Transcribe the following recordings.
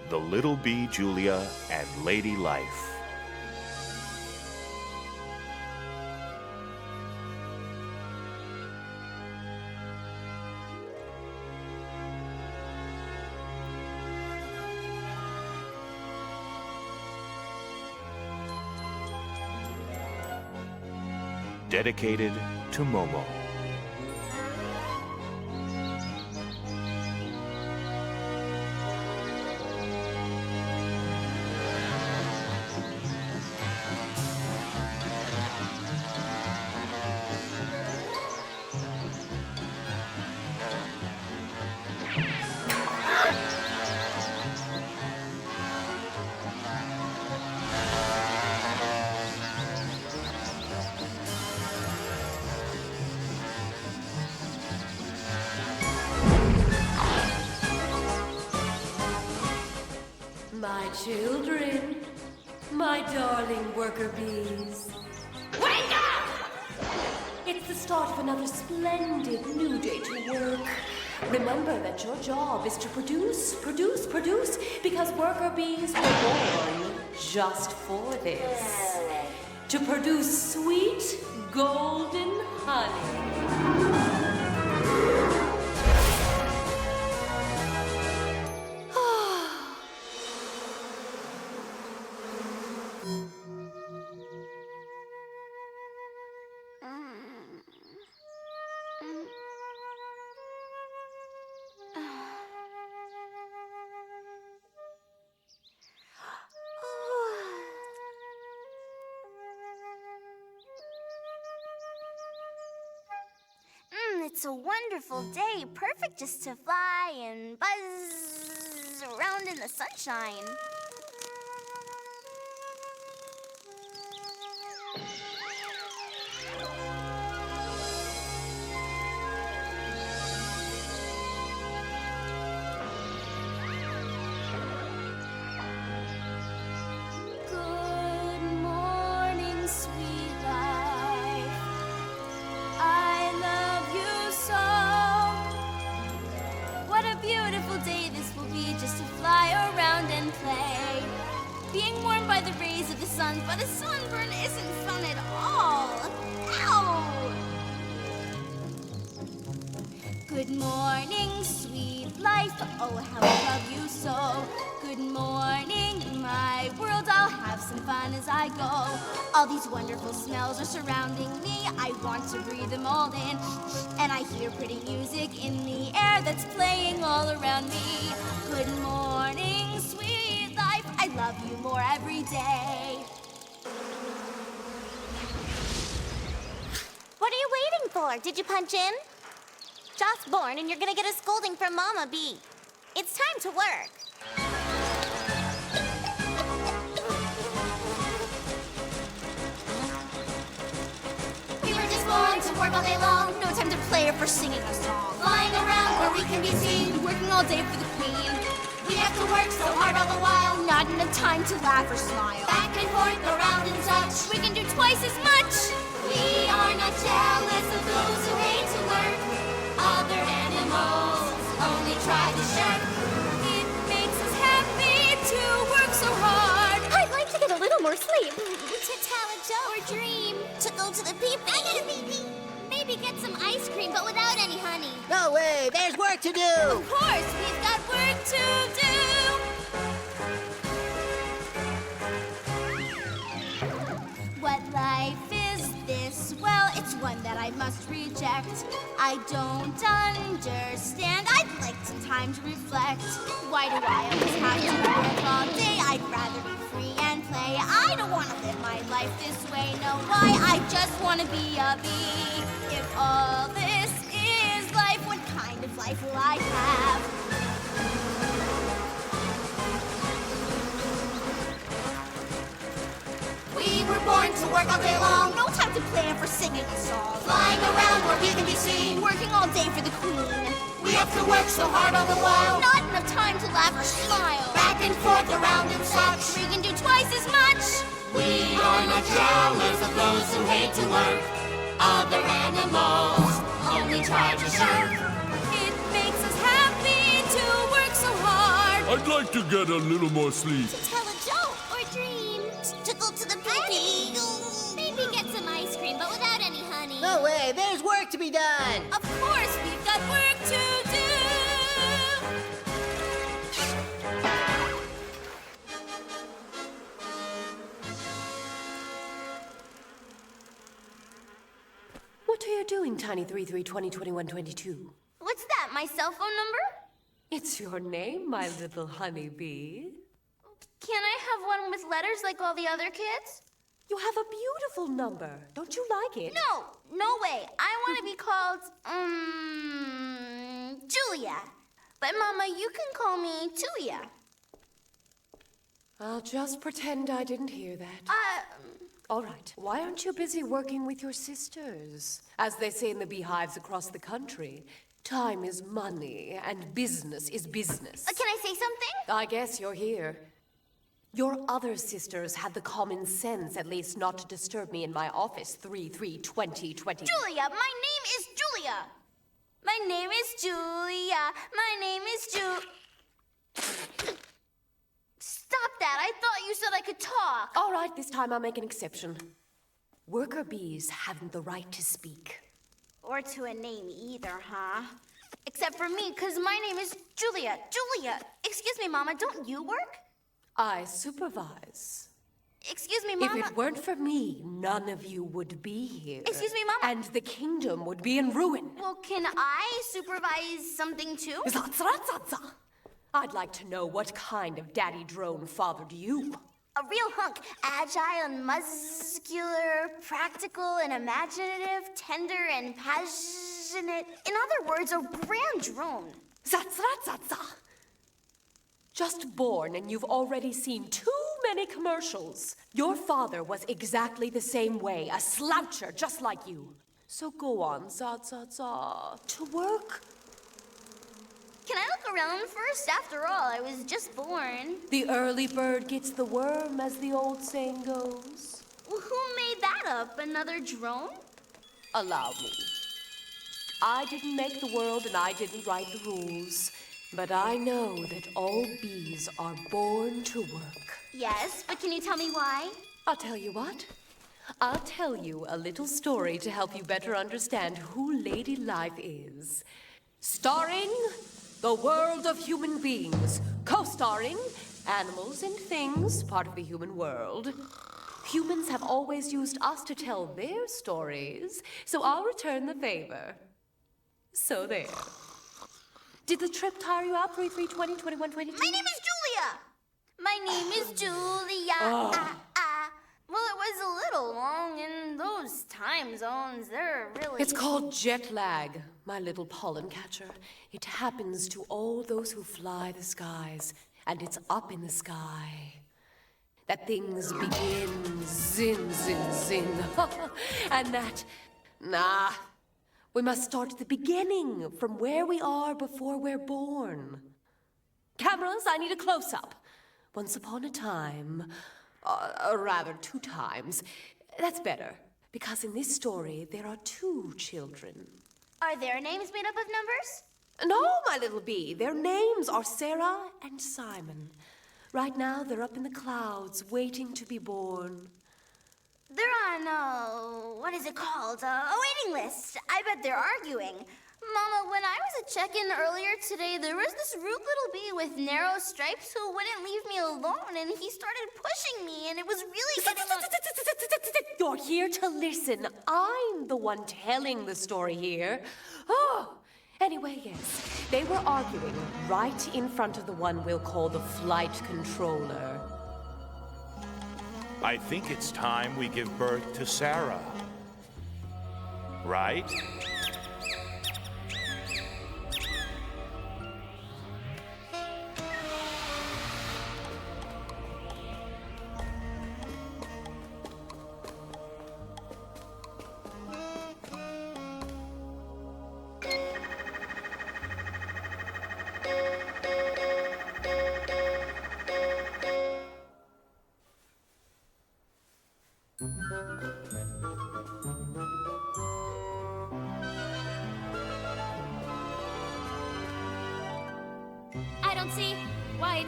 The Little Bee Julia and Lady Life. Dedicated to Momo. My children, my darling worker bees, wake up! It's the start of another splendid new day to work. Remember that your job is to produce, because worker bees were born just for this. To produce sweet, golden honey. It's a wonderful day, perfect just to fly and buzz around in the sunshine. Good morning, sweet life. I love you so. What a beautiful day this will be, just to fly around and play. Being warmed by the rays of the sun, but a sunburn isn't fun at all. Ow! Good morning, sweet life. Oh, how I love you so. Good morning, my world. I'll have some fun as I go. All these wonderful smells are surrounding me. I want to breathe them all in. And I hear pretty music in the air that's playing all around me. Good morning, sweet life. I love you more every day. What are you waiting for? Did you punch in? Just born and you're gonna get a scolding from Mama Bee. It's time to work. We were just born to work all day long. No time to play or for singing a song. Flying around where we can be seen. Working all day for the queen. We have to work so hard all the while. Not enough time to laugh or smile. Back and forth, around and such. We can do twice as much. We are not jealous of those who hate to work. Other animals only try to shirk. It makes us happy to work so hard. I'd like to get a little more sleep. To tell a joke or dream. To go to the pee-pee. I got a pee-pee. Maybe get some ice cream, but without any honey. No way, there's work to do. Of course, we've got work to do. What life is this? Well, it's one that I must reject. I don't understand. I'd like some time to reflect. Why do I always have to work all day? I'd rather be free and play. I don't want to live my life this way. No, why? I just want to be a bee. If all this is life, what kind of life will I have? We were born to work all day long. No time to plan for singing a song. Flying around where we can be seen. Working all day for the queen. We have to work so hard all the while. Not enough time to laugh or smile. Back and forth, around and such. We can do twice as much. We are not jealous of those who hate to work. Other animals only try to shirk. It makes us happy to work so hard. A I'd like to get a little more sleep. Tell a joke or dream. Tickle to the pee. Maybe get some ice cream, but without any honey. No way, there's work to be done. Of course, we've got work to do. What are you doing, Tiny 33202122? What's that, my cell phone number? It's your name, my little honeybee. Can I have one with letters like all the other kids? You have a beautiful number. Don't you like it? No way. I want to be called, Julia. But Mama, you can call me Tuya. I'll just pretend I didn't hear that. All right. Why aren't you busy working with your sisters? As they say in the beehives across the country, time is money and business is business. Can I say something? I guess you're here. Your other sisters had the common sense, at least, not to disturb me in my office 332020. Julia, my name is Julia. My name is Julia. My name is Stop that. I thought you said I could talk. All right, this time I'll make an exception. Worker bees haven't the right to speak. Or to a name either, huh? Except for me, because my name is Julia. Julia! Excuse me, Mama, don't you work? I supervise. Excuse me, Mama. If it weren't for me, none of you would be here. Excuse me, Mama. And the kingdom would be in ruin. Well, can I supervise something too? Zatzratzaza. I'd like to know what kind of daddy drone fathered you. A real hunk. Agile and muscular, practical and imaginative, tender and passionate. In other words, a grand drone. Zatzratzaza. Just born and you've already seen too many commercials. Your father was exactly the same way, a sloucher just like you. So go on, Zatzatza, to work. Can I look around first? After all, I was just born. The early bird gets the worm, as the old saying goes. Well, who made that up? Another drone? Allow me. I didn't make the world and I didn't write the rules. But I know that all bees are born to work. Yes, but can you tell me why? I'll tell you what. I'll tell you a little story to help you better understand who Lady Life is. Starring the world of human beings. Co-starring animals and things, part of the human world. Humans have always used us to tell their stories, so I'll return the favor. So there. Did the trip tire you out, 33202122? My name is Julia! My name is Julia. Well, it was a little long, and those time zones, they're really... It's called jet lag, my little pollen catcher. It happens to all those who fly the skies, and it's up in the sky that things begin, zin, zin, zin. And that, we must start at the beginning, from where we are before we're born. Cameras, I need a close-up. Once upon a time, rather 2 times. That's better, because in this story, there are 2 children. Are their names made up of numbers? No, my little bee. Their names are Sarah and Simon. Right now, they're up in the clouds, waiting to be born. They're on, what is it called? A waiting list. I bet they're arguing. Mama, when I was at check-in earlier today, there was this rude little bee with narrow stripes who wouldn't leave me alone, and he started pushing me, and it was really getting on... You're here to listen. I'm the one telling the story here. Oh, anyway, yes. They were arguing right in front of the one we'll call the flight controller. I think it's time we give birth to Sarah. Right?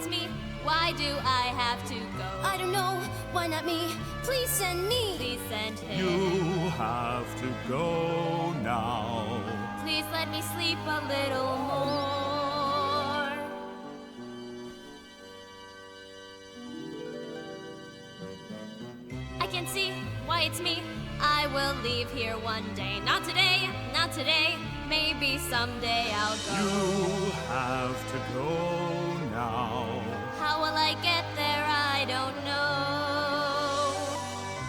me? Why do I have to go? I don't know. Why not me? Please send me. Please send him. You have to go now. Please let me sleep a little more. I can see why it's me. I will leave here one day. Not today, not today. Maybe someday I'll go. You have to go now. How will I get there? I don't know.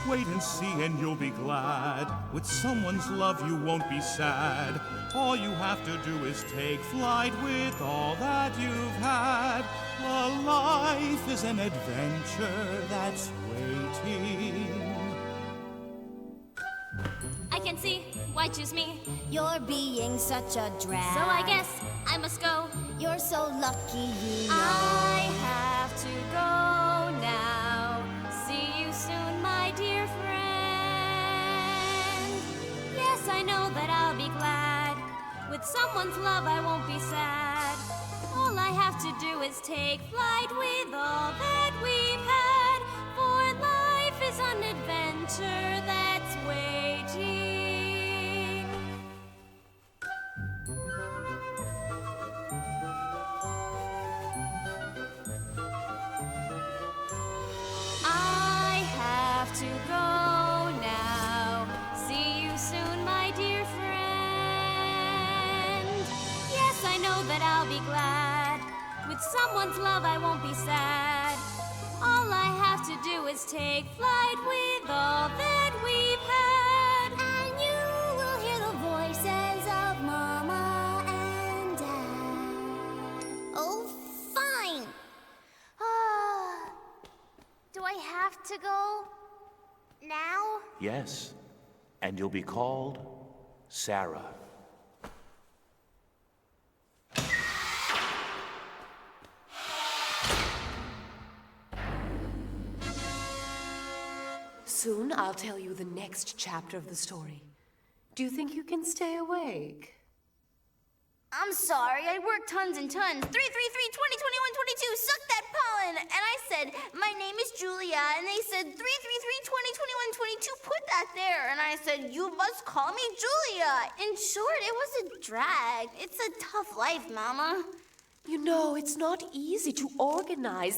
Wait and see and you'll be glad. With someone's love you won't be sad. All you have to do is take flight with all that you've had. A life is an adventure that's waiting. I can see why choose me. You're being such a drag. So I guess I must go. You're so lucky, you know. I have to go now. See you soon, my dear friend. Yes, I know that I'll be glad. With someone's love, I won't be sad. All I have to do is take flight with all that we've had. For life is an adventure that's waiting. I have to go now. See you soon, my dear friend. Yes, I know that I'll be glad. With someone's love, I won't be sad. All I have to do is take flight with all that we've had. And you will hear the voices of Mama and Dad. Oh, fine. Do I have to go now? Yes, and you'll be called Sarah. Soon I'll tell you the next chapter of the story. Do you think you can stay awake? I'm sorry, I worked tons and tons. 3, 3, 3, 20, 21, 22, suck that pollen. And I said, my name is Julia. And they said, 3, 3, 3, 20, 21, 22, put that there. And I said, you must call me Julia. In short, it was a drag. It's a tough life, Mama. You know, it's not easy to organize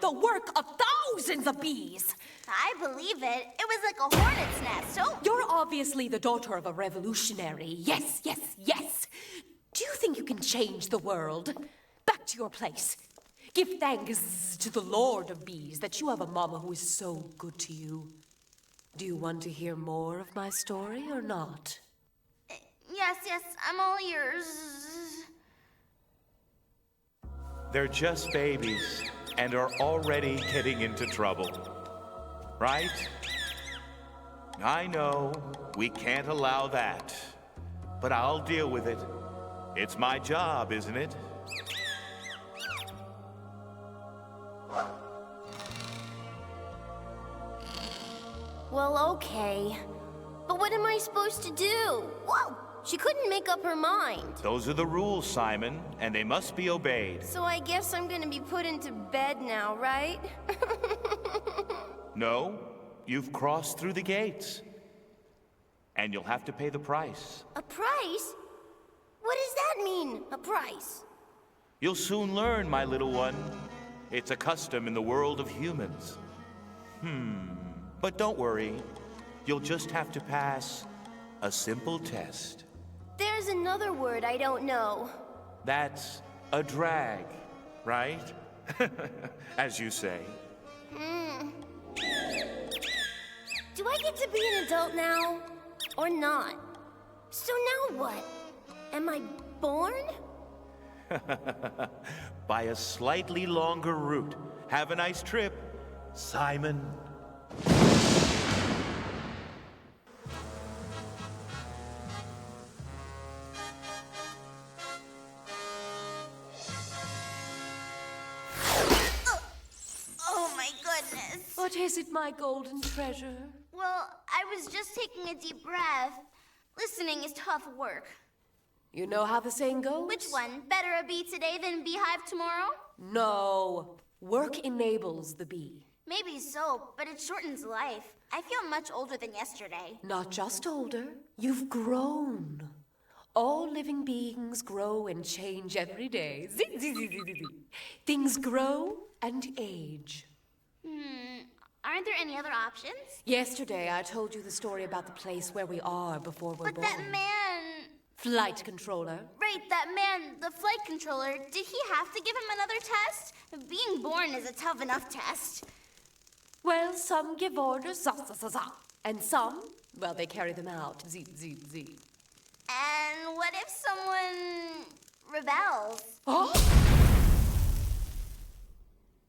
the work of thousands of bees. I believe it. It was like a hornet's nest, so... You're obviously the daughter of a revolutionary. Yes, yes, yes. Do you think you can change the world? Back to your place. Give thanks to the Lord of Bees that you have a mama who is so good to you. Do you want to hear more of my story or not? Yes, I'm all ears. They're just babies and are already getting into trouble. Right? I know we can't allow that, but I'll deal with it. It's my job, isn't it? Well, okay. But what am I supposed to do? Whoa! She couldn't make up her mind. Those are the rules, Simon, and they must be obeyed. So I guess I'm gonna be put into bed now, right? No, you've crossed through the gates. And you'll have to pay the price. A price? What does that mean, a price? You'll soon learn, my little one. It's a custom in the world of humans. But don't worry. You'll just have to pass a simple test. There's another word I don't know. That's a drag, right? As you say. Do I get to be an adult now? Or not? So now what? Am I born? By a slightly longer route. Have a nice trip, Simon. Oh my goodness. What is it, my golden treasure? Well, I was just taking a deep breath. Listening is tough work. You know how the saying goes? Which one? Better a bee today than beehive tomorrow? No. Work enables the bee. Maybe so, but it shortens life. I feel much older than yesterday. Not just older, you've grown. All living beings grow and change every day. Things grow and age. Aren't there any other options? Yesterday, I told you the story about the place where we are before we're But born. that man... Flight controller. Right, that man, the flight controller, did he have to give him another test? Being born is a tough enough test. Well, some give orders, za, za, za, za. And some, well, they carry them out, zee, zee, zee. And what if someone rebels? Oh!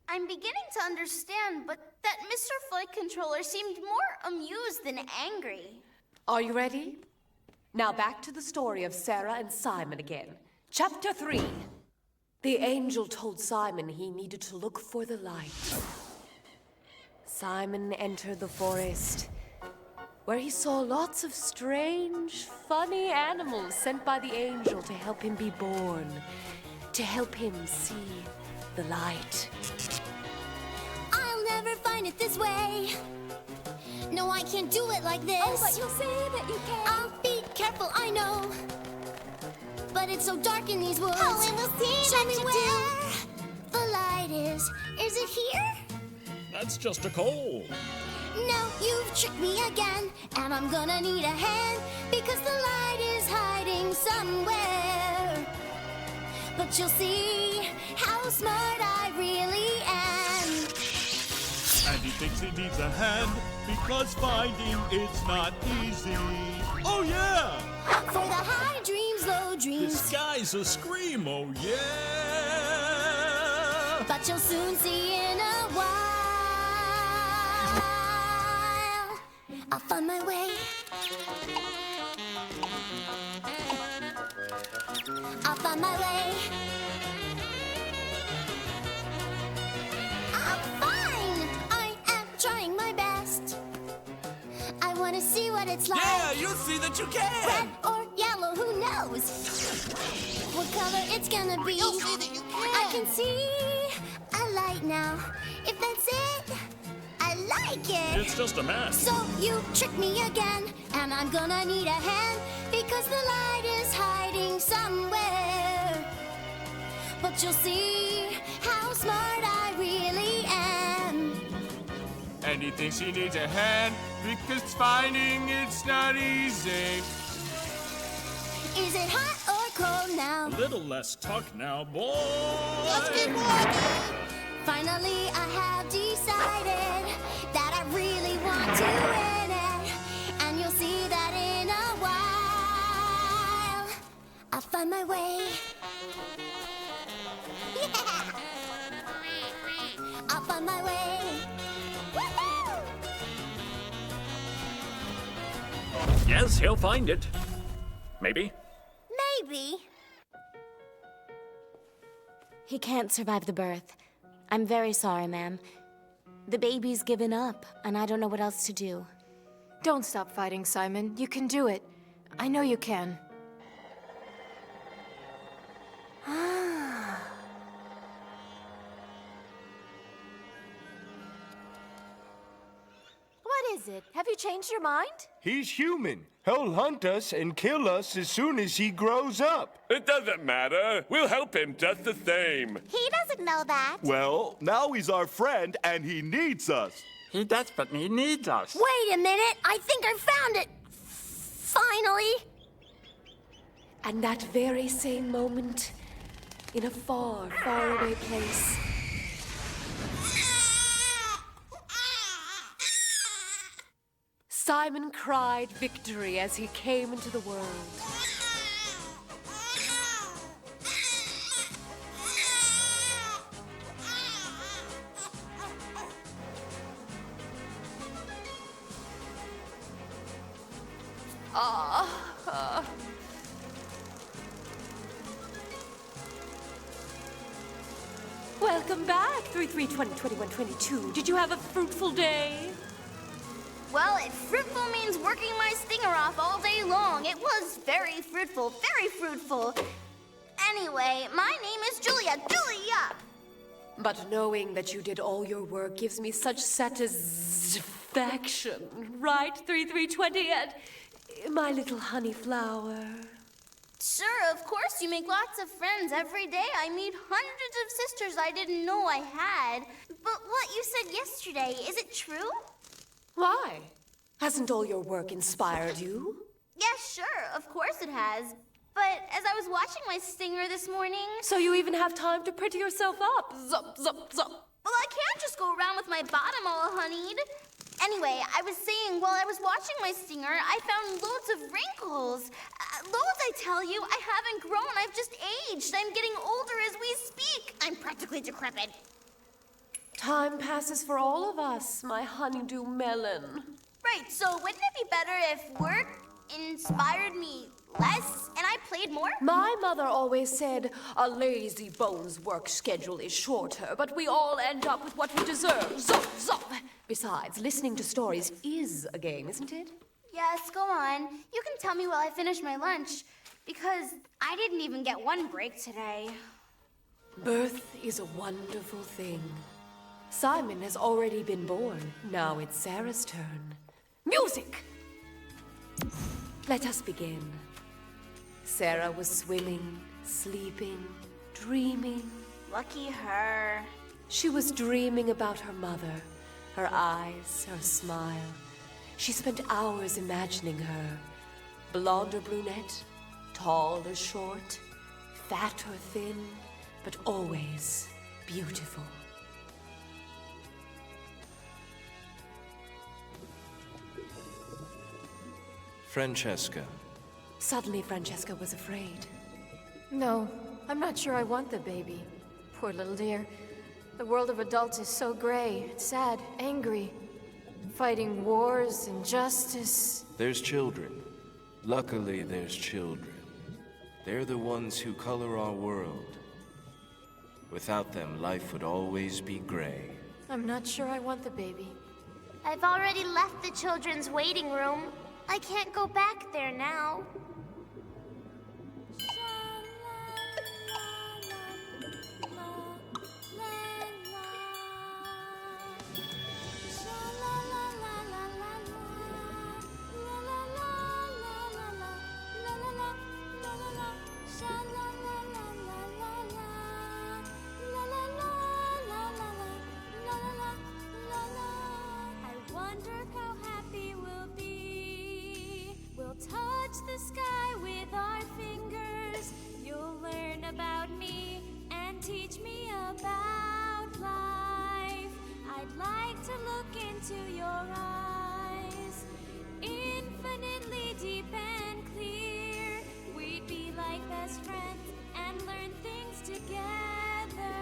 I'm beginning to understand, but that Mr. Flight Controller seemed more amused than angry. Are you ready? Now back to the story of Sarah and Simon again. Chapter 3. The angel told Simon he needed to look for the light. Simon entered the forest, where he saw lots of strange, funny animals sent by the angel to help him be born, to help him see the light. I'll never find it this way. No, I can't do it like this. Oh, but you'll say that you can. I'll be careful, I know. But it's so dark in these woods. Oh, and we'll see Show that me you where the light is. Is it here? That's just a coal. No, you've tricked me again. And I'm gonna need a hand, because the light is hiding somewhere. But you'll see how smart I really am. And he thinks he needs a hand because finding it's not easy. Oh yeah! For the high dreams, low The dreams. sky's a scream, oh yeah! But you'll soon see in a while. I'll find my way. I'll find my way. I'm fine. I am trying my best. I want to see what it's like. Yeah, you'll see that you Red can! or yellow, who knows? What color it's gonna be? You'll see that you can. I can see a light now. If that's it, I like it. It's just a mess. So you tricked me again, and I'm gonna need a hand because the light is hiding somewhere. But you'll see how smart I really am. And he thinks he needs a hand because finding it's not easy. Is it hot or cold now? A little less talk now, boy! Let's keep walking. Finally, I have decided that I really want to win it. And you'll see that in a while. I'll find my way. Yeah! I'll find my way. Woohoo! Yes, he'll find it. Maybe. Maybe. He can't survive the birth. I'm very sorry, ma'am. The baby's given up, and I don't know what else to do. Don't stop fighting, Simon. You can do it. I know you can. What is it? Have you changed your mind? He's human. He'll hunt us and kill us as soon as he grows up. It doesn't matter. We'll help him just the same. He doesn't know that. Well, now he's our friend and he needs us. He desperately needs us. Wait a minute. I think I found it. Finally. And that very same moment, in a far, far away place, Simon cried victory as he came into the world. Welcome back, 3/3/20/21/22. Did you have a fruitful day? Well, if fruitful means working my stinger off all day long, it was very fruitful, very fruitful. Anyway, my name is Julia. Julia! But knowing that you did all your work gives me such satisfaction. Right, 3320 and my little honey flower? Sure, of course. You make lots of friends every day. I meet hundreds of sisters I didn't know I had. But what you said yesterday, is it true? Why? Hasn't all your work inspired you? Yeah, sure. Of course it has. But as I was watching my stinger this morning... So you even have time to pretty yourself up. Zup, zup, zup. Well, I can't just go around with my bottom all honeyed. Anyway, I was saying, while I was watching my stinger, I found loads of wrinkles. Loads, I tell you. I haven't grown. I've just aged. I'm getting older as we speak. I'm practically decrepit. Time passes for all of us, my honeydew melon. Right, so wouldn't it be better if work inspired me less and I played more? My mother always said a lazy bones work schedule is shorter, but we all end up with what we deserve. Zop, zop. Besides, listening to stories is a game, isn't it? Yes, go on. You can tell me while I finish my lunch, because I didn't even get one break today. Birth is a wonderful thing. Simon has already been born. Now it's Sarah's turn. Music! Let us begin. Sarah was swimming, sleeping, dreaming. Lucky her. She was dreaming about her mother, her eyes, her smile. She spent hours imagining her. Blonde or brunette, tall or short, fat or thin, but always beautiful. Francesca. Suddenly, Francesca was afraid. No, I'm not sure I want the baby. Poor little dear. The world of adults is so gray, sad, angry. Fighting wars, injustice. There's children. Luckily, there's children. They're the ones who color our world. Without them, life would always be gray. I'm not sure I want the baby. I've already left the children's waiting room. I can't go back there now. The sky with our fingers. You'll learn about me and teach me about life. I'd like to look into your eyes, infinitely deep and clear. We'd be like best friends and learn things together.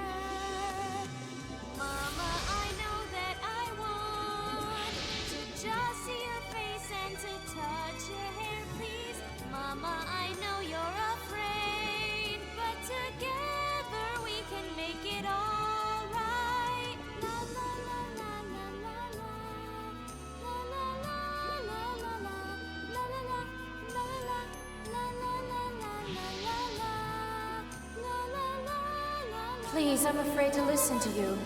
Mama, I know that I want to just see your face and to touch your hair, please. Mama, I know you're afraid, but together we can make it all right. La la la la la la la. La la la la la la. La la la la la la la la la la la. La la la la. Please, I'm afraid to listen to you.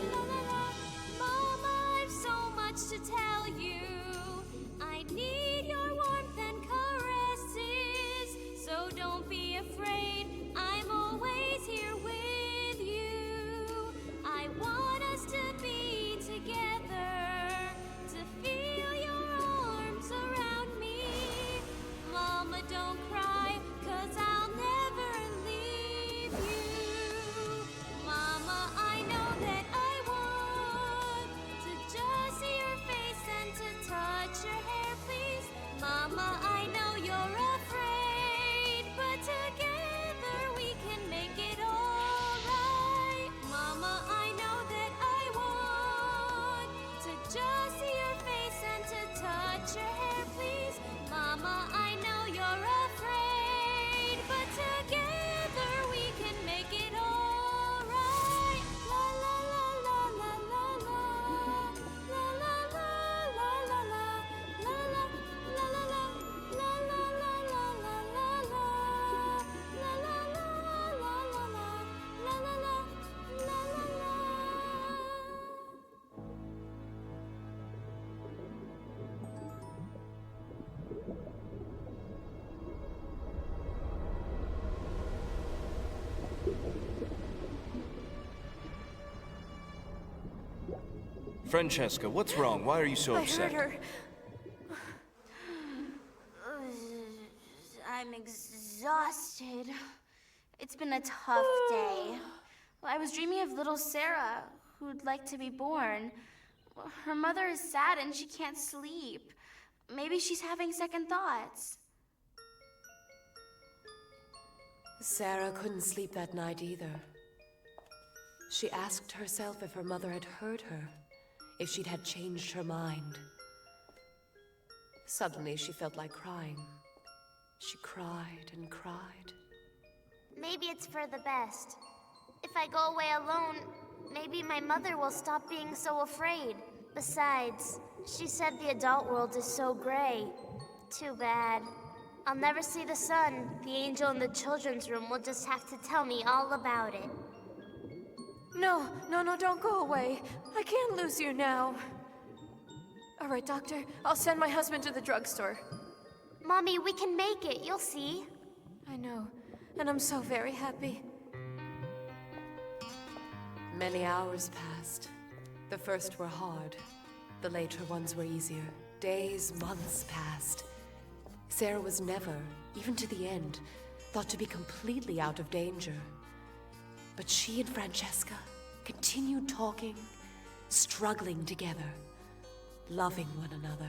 Mama, I've so much to tell you. I need your warmth and caresses, so don't be afraid. I'm always here with you. I want us to be together, to feel your arms around me. Mama, don't cry, 'cause I'll never leave you. Mama, I know that I want Francesca, what's wrong? Why are you so upset? I hurt her. I'm exhausted. It's been a tough day. Well, I was dreaming of little Sarah, who'd like to be born. Her mother is sad and she can't sleep. Maybe she's having second thoughts. Sarah couldn't sleep that night either. She asked herself if her mother had heard her, if she'd had changed her mind. Suddenly, she felt like crying. She cried and cried. Maybe it's for the best. If I go away alone, maybe my mother will stop being so afraid. Besides, she said the adult world is so gray. Too bad. I'll never see the sun. The angel in the children's room will just have to tell me all about it. No, don't go away. I can't lose you now. All right, Doctor, I'll send my husband to the drugstore. Mommy, we can make it. You'll see. I know, and I'm so very happy. Many hours passed. The first were hard. The later ones were easier. Days, months passed. Sarah was never, even to the end, thought to be completely out of danger. But she and Francesca continued talking, struggling together, loving one another.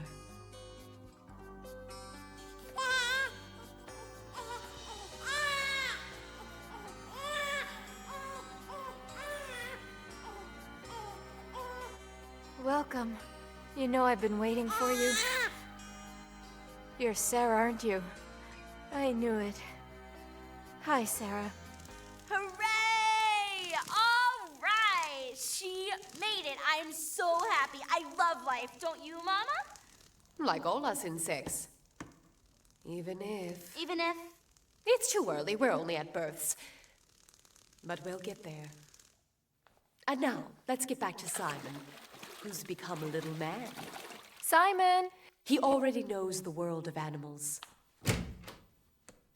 Welcome. You know I've been waiting for you. You're Sarah, aren't you? I knew it. Hi, Sarah. Hooray! All right! She made it. I am so happy. I love life. Don't you, Mama? Like all us insects. Even if... Even if... It's too early. We're only at births. But we'll get there. And now, let's get back to Simon, who's become a little man. Simon! He already knows the world of animals.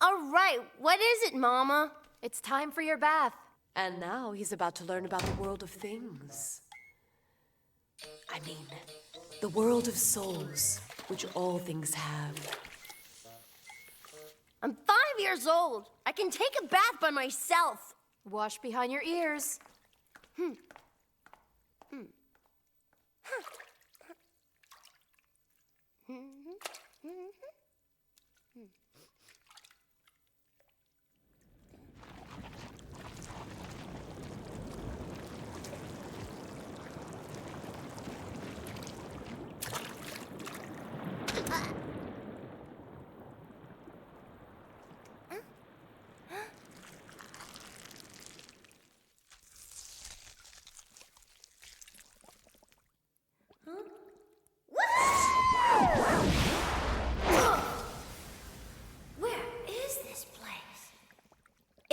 All right. What is it, Mama? It's time for your bath. And now he's about to learn about the world of things. I mean, the world of souls, which all things have. I'm 5 years old. I can take a bath by myself. Wash behind your ears.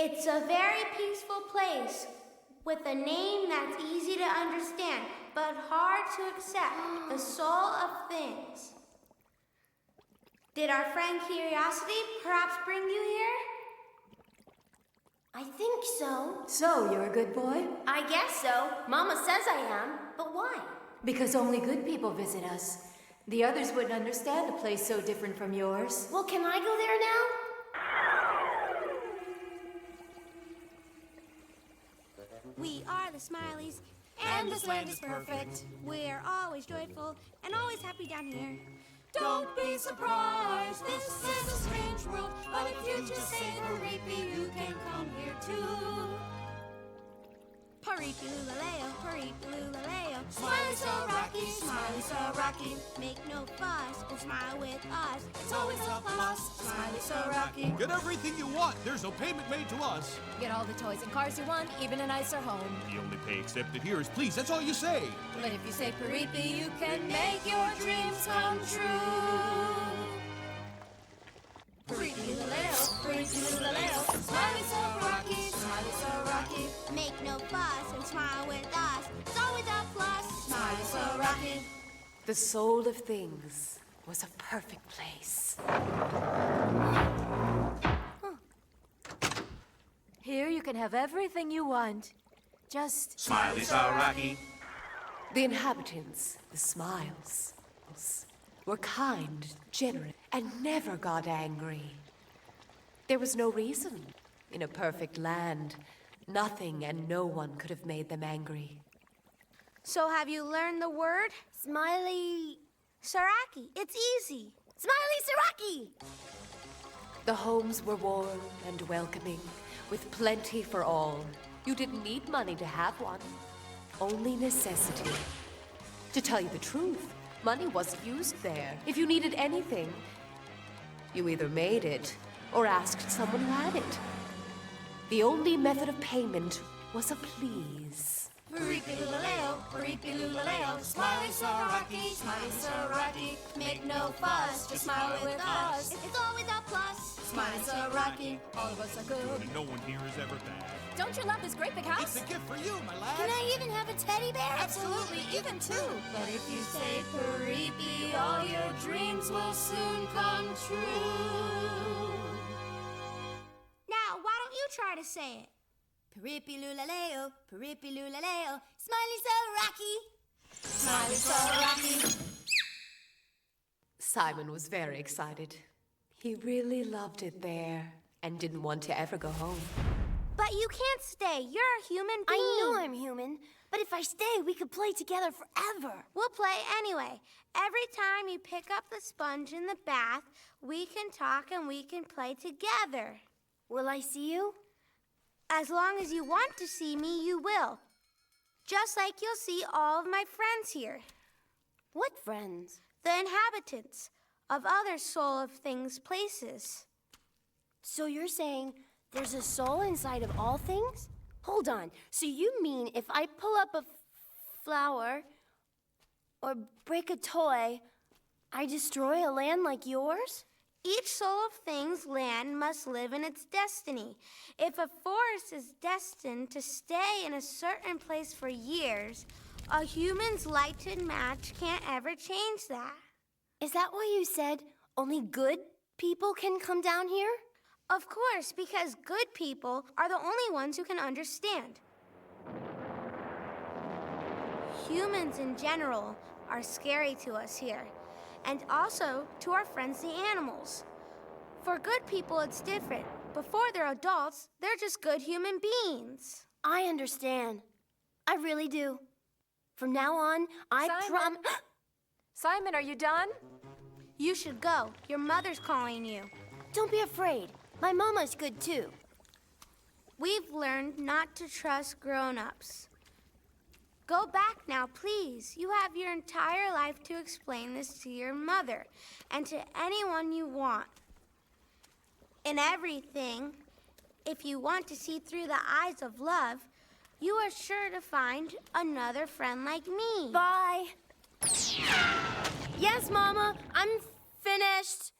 It's a very peaceful place with a name that's easy to understand but hard to accept, the soul of things. Did our friend Curiosity perhaps bring you here? I think so. So, you're a good boy? I guess so. Mama says I am, but why? Because only good people visit us. The others wouldn't understand a place so different from yours. Well, can I go there now? We are the Smileys, and this land is perfect. We're always joyful and always happy down here. Don't be surprised, this is a strange world, but if you just say Paripi, you can come here too. Paripi Lulaleo, Paripi Lulaleo. Smiley so rocky, Smiley so rocky. Make no fuss and smile with us. It's always a plus, Smiley so rocky. Get everything you want. There's no payment made to us. Get all the toys and cars you want, even a nicer home. The only pay accepted here is please. That's all you say. But if you say Paripi, you can make your dreams come true. Paripi Lulaleo, Paripi Lulaleo. Smiley so rocky, Smiley so rocky. Make no fuss and smile with us. It's always a plus, Smiley so rocky. The soul of things was a perfect place. Here you can have everything you want. Just... Smiley so rocky. The inhabitants, the Smiles, were kind, generous, and never got angry. There was no reason. In a perfect land, nothing and no one could have made them angry. So have you learned the word? Smiley... Saraki. It's easy. Smiley Saraki! The homes were warm and welcoming, with plenty for all. You didn't need money to have one, only necessity. To tell you the truth, money wasn't used there. If you needed anything, you either made it or asked someone who had it. The only method of payment was a please. Paripi-lulaleo, Smiley Saraki, make no fuss, just smile with us. It's always a plus. Smiley Saraki, all of us are good. No one here is ever bad. Don't you love this great big house? It's a gift for you, my lad. Can I even have a teddy bear? Absolutely, even two. But if you say Paripi, all your dreams will soon come true. Now, why don't you try to say it? Paripi-lulaleo, Smiley Saraki. Smiley Saraki. Simon was very excited. He really loved it there and didn't want to ever go home. But you can't stay. You're a human being. I know I'm human, but if I stay, we could play together forever. We'll play anyway. Every time you pick up the sponge in the bath, we can talk and we can play together. Will I see you? As long as you want to see me, you will. Just like you'll see all of my friends here. What friends? The inhabitants of other soul of things places. So you're saying there's a soul inside of all things? Hold on. So you mean if I pull up a flower or break a toy, I destroy a land like yours? Each soul of things land must live in its destiny. If a forest is destined to stay in a certain place for years, a human's lighted match can't ever change that. Is that why you said only good people can come down here? Of course, because good people are the only ones who can understand. Humans in general are scary to us here, and also to our friends the animals. For good people, it's different. Before they're adults, they're just good human beings. I understand. I really do. From now on, I promise... Simon, are you done? You should go. Your mother's calling you. Don't be afraid. My mama's good too. We've learned not to trust grown-ups. Go back now, please. You have your entire life to explain this to your mother and to anyone you want. In everything, if you want to see through the eyes of love, you are sure to find another friend like me. Bye. Yes, Mama, I'm finished.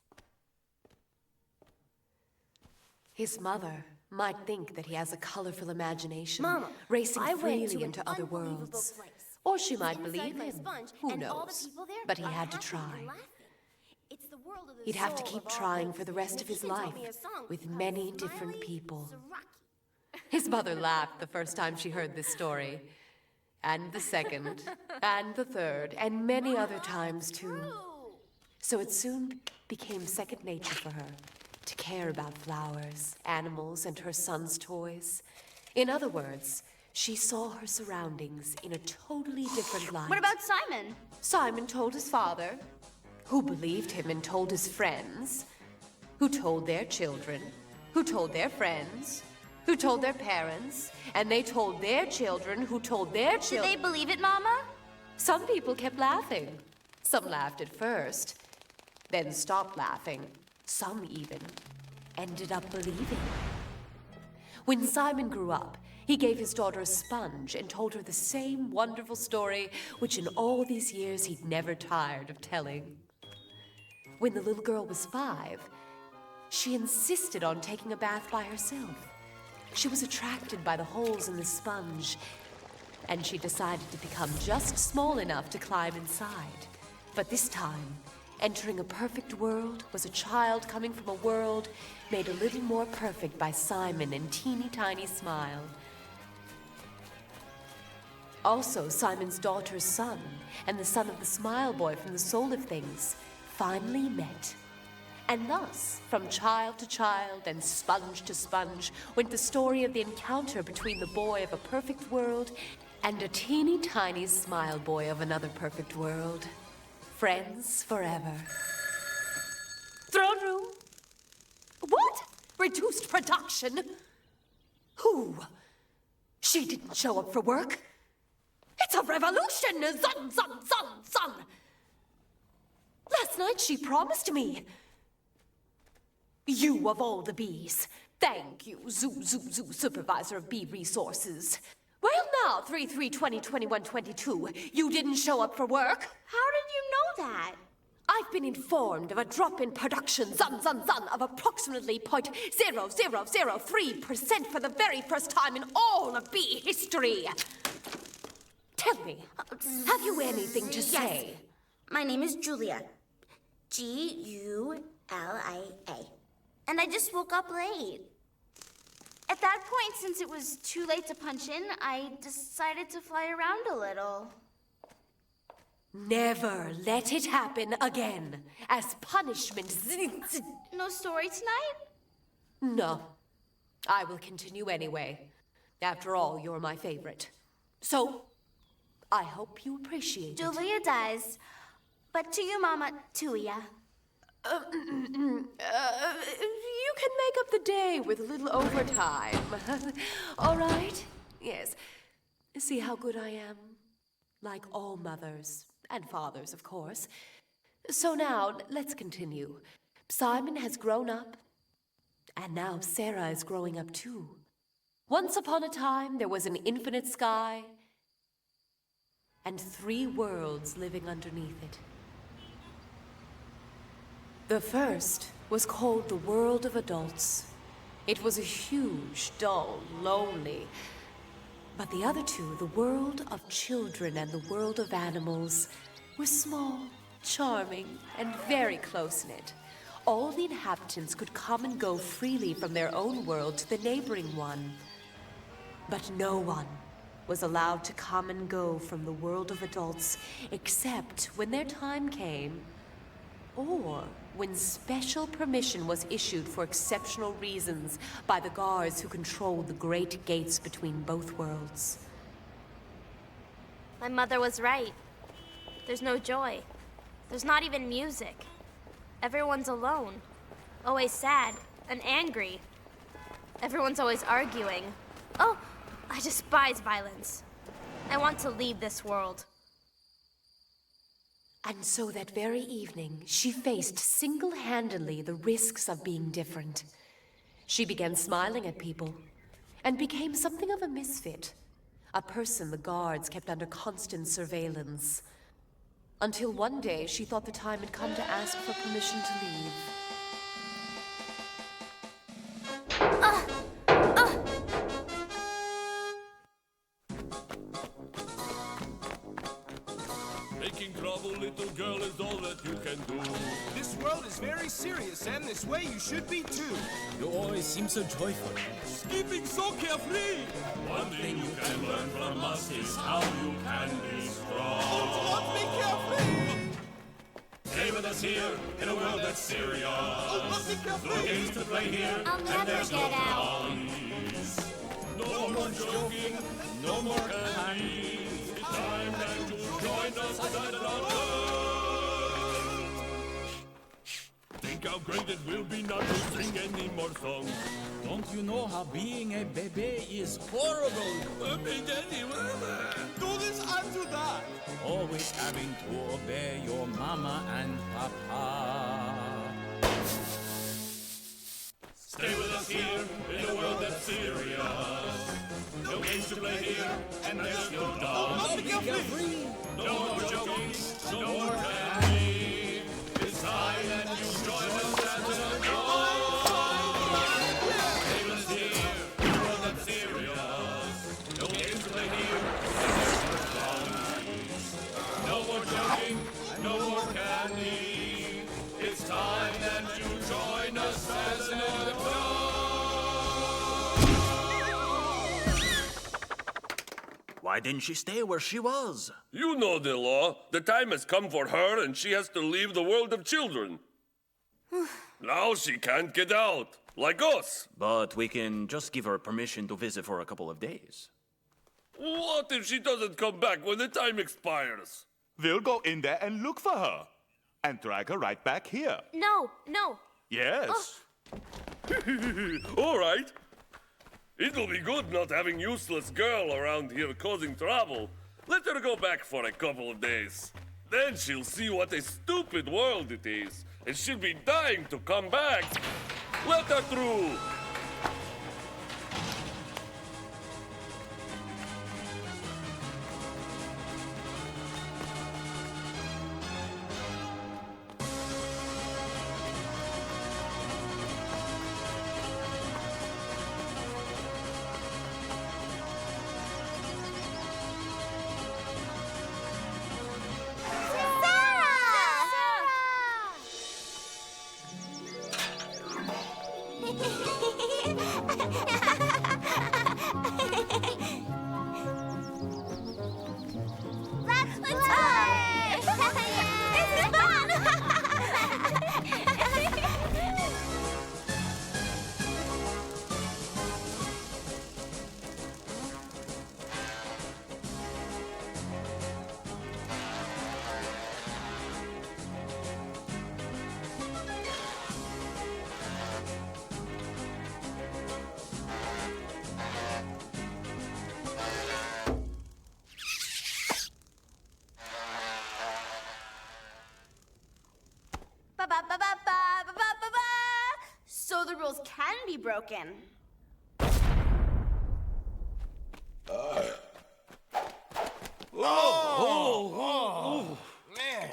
His mother might think that he has a colorful imagination, Mama, racing I went freely to an into other unbelievable worlds. place. Or she It's might inside believe my him. sponge, Who and all the knows? people there But he are had to happy try. and laughing. It's the world of the He'd have to soul keep of all trying things. for the rest of He his even taught life me a song with called many Smiley different people. Saraki. His mother laughed the first time she heard this story, and the second, and the third, and many other times too. So it soon became second nature for her to care about flowers, animals, and her son's toys. In other words, she saw her surroundings in a totally different light. What about Simon? Simon told his father, who believed him and told his friends, who told their children, who told their friends, who told their parents, and they told their children, who told their children. Did they believe it, Mama? Some people kept laughing. Some laughed at first, then stopped laughing. Some even ended up believing. When Simon grew up, he gave his daughter a sponge and told her the same wonderful story which in all these years he'd never tired of telling. When the little girl was 5, she insisted on taking a bath by herself. She was attracted by the holes in the sponge, and she decided to become just small enough to climb inside. But this time, entering a perfect world was a child coming from a world made a little more perfect by Simon and Teeny Tiny Smile. Also, Simon's daughter's son and the son of the Smile Boy from the Soul of Things finally met. And thus, from child to child and sponge to sponge, went the story of the encounter between the boy of a perfect world and a teeny tiny Smile Boy of another perfect world. Friends forever. Throne room? What? Reduced production? Who? She didn't show up for work? It's a revolution! Zun, zun, zun, zun! Last night she promised me. You of all the bees. Thank you, Zoo, Supervisor of Bee Resources. Well now, 3/3/20/21/22, you didn't show up for work. How did you know that? I've been informed of a drop in production, of approximately 0.0003% for the very first time in all of bee history. Tell me, have you anything to say? Yes. My name is Julia. Gulia. And I just woke up late. At that point, since it was too late to punch in, I decided to fly around a little. Never let it happen again. As punishment. No story tonight? No. I will continue anyway. After all, you're my favorite. So, I hope you appreciate it. Julia does. But to you, Mama, Tuya. You can make up the day with a little overtime. All right? Yes. See how good I am? Like all mothers, and fathers, of course. So now, let's continue. Simon has grown up, and now Sarah is growing up too. Once upon a time, there was an infinite sky, and 3 worlds living underneath it. The first was called the world of adults. It was a huge, dull, lonely. But the other 2, the world of children and the world of animals, were small, charming, and very close-knit. All the inhabitants could come and go freely from their own world to the neighboring one. But no one was allowed to come and go from the world of adults except when their time came, or when special permission was issued for exceptional reasons by the guards who controlled the great gates between both worlds. My mother was right. There's no joy. There's not even music. Everyone's alone. Always sad and angry. Everyone's always arguing. Oh, I despise violence. I want to leave this world. And so that very evening, she faced single-handedly the risks of being different. She began smiling at people, and became something of a misfit, a person the guards kept under constant surveillance. Until one day, she thought the time had come to ask for permission to leave. Making trouble, little girl, is all that you can do. This world is very serious, and this way you should be too. You always seem so joyful. Skipping so carefree. One thing you can learn from us is how you can be strong. Oh, be carefree! Stay with us here in a world that's serious. Oh, be carefree! No games to play here, I'll never there's get no out. follies. No more joking, no more candy. It's time that you join us at our Think how great it will be not to sing any more songs. Don't you know how being a baby is horrible? Do this and do that. Always having to obey your mama and papa. Stay with us here in a world that's serious. No games to play here, and there's no dog. No more joking, no more candy. It's time that you join us as a dog. Stay with us here in a world that's serious. No games to play here, and there's no dog. No more joking, no more candy. It's time that you join us as a dog. Why Why didn't she stay where she was? You know the law. The time has come for her, and she has to leave the world of children. Now she can't get out, like us. But we can just give her permission to visit for a couple of days. What if she doesn't come back when the time expires? We'll go in there and look for her. And drag her right back here. No, no. Yes. All right. It'll be good not having useless girl around here causing trouble. Let her go back for a couple of days. Then she'll see what a stupid world it is, and she'll be dying to come back. Let her through. So the rules can be broken. Man.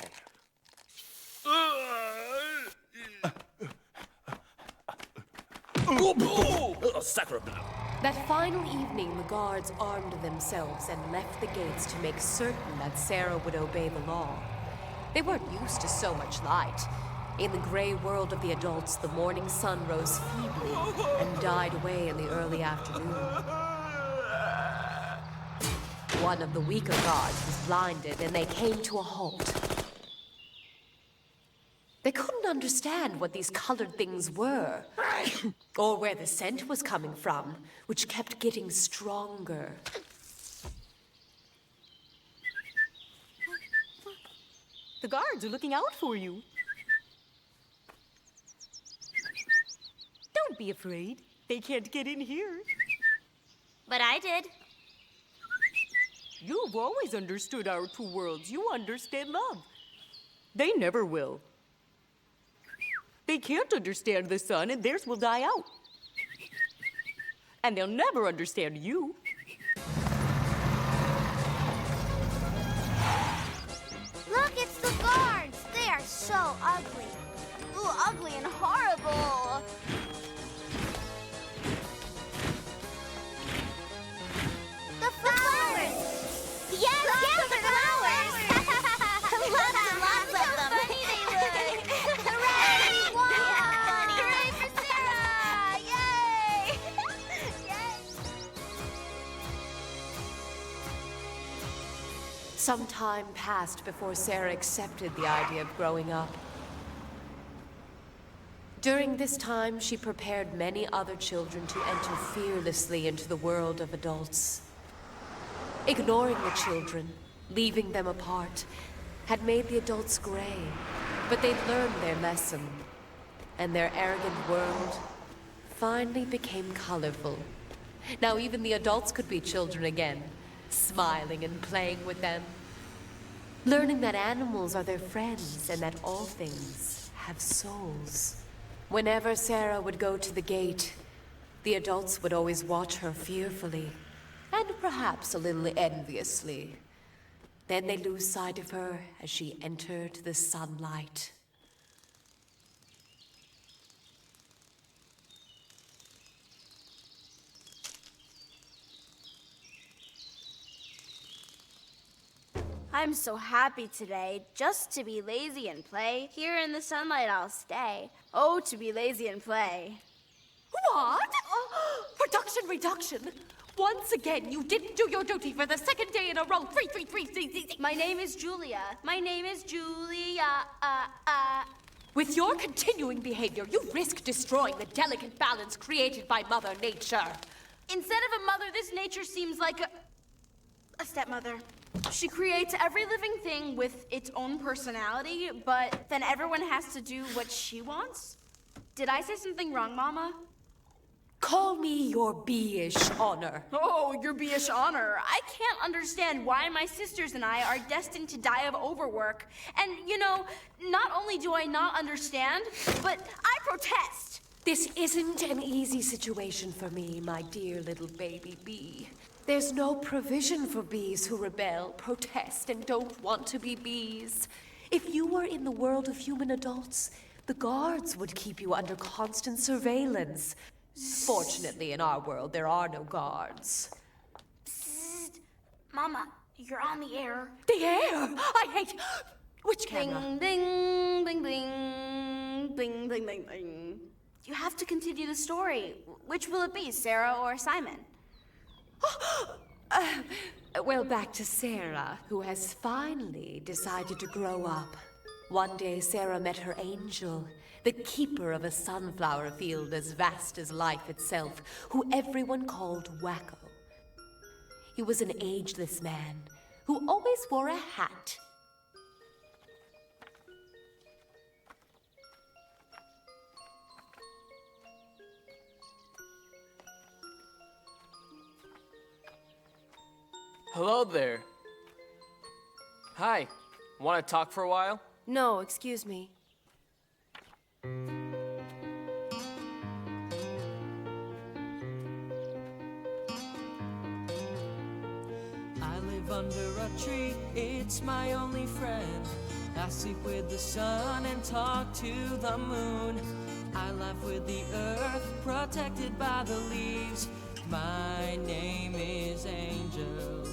Sacre. That final evening, the guards armed themselves and left the gates to make certain that Sarah would obey the law. They weren't used to so much light. In the gray world of the adults, the morning sun rose feebly and died away in the early afternoon. One of the weaker guards was blinded, and they came to a halt. They couldn't understand what these colored things were, or where the scent was coming from, which kept getting stronger. The guards are looking out for you. Don't be afraid. They can't get in here. But I did. You've always understood our two worlds. You understand love. They never will. They can't understand the sun, and theirs will die out. And they'll never understand you. Look, it's the guards. They are so ugly. Ooh, ugly and horrible. The flowers. Yes, the flowers. Lots and lots of them. So funny they look. Hooray! Hooray for Sarah! Yay! Yay! Some time passed before Sarah accepted the idea of growing up. During this time, she prepared many other children to enter fearlessly into the world of adults. Ignoring the children, leaving them apart, had made the adults gray, but they'd learned their lesson, and their arrogant world finally became colorful. Now even the adults could be children again, smiling and playing with them, learning that animals are their friends and that all things have souls. Whenever Sarah would go to the gate, the adults would always watch her fearfully, and perhaps a little enviously. Then they'd lose sight of her as she entered the sunlight. I'm so happy today, just to be lazy and play. Here in the sunlight I'll stay. Oh, to be lazy and play. What? Production reduction? Once again, you didn't do your duty for the second day in a row. 3. My name is Julia. My name is Julia. With your continuing behavior, you risk destroying the delicate balance created by Mother Nature. Instead of a mother, this nature seems like a stepmother. She creates every living thing with its own personality, but then everyone has to do what she wants? Did I say something wrong, Mama? Call me your bee-ish honor. Oh, your bee-ish honor. I can't understand why my sisters and I are destined to die of overwork. And, you know, not only do I not understand, but I protest. This isn't an easy situation for me, my dear little baby bee. There's no provision for bees who rebel, protest, and don't want to be bees. If you were in the world of human adults, the guards would keep you under constant surveillance. Fortunately, in our world, there are no guards. Psst. Mama, you're on the air. The air! I hate... Which camera? Ding, ding, ding, ding, ding, ding, ding, ding. You have to continue the story. Which will it be, Sarah or Simon? Well, back to Sarah, who has finally decided to grow up. One day, Sarah met her angel, the keeper of a sunflower field as vast as life itself, who everyone called Wacko. He was an ageless man who always wore a hat. Hello there. Hi. Want to talk for a while? No, excuse me. I live under a tree, it's my only friend. I sleep with the sun and talk to the moon. I laugh with the earth, protected by the leaves. My name is Angel,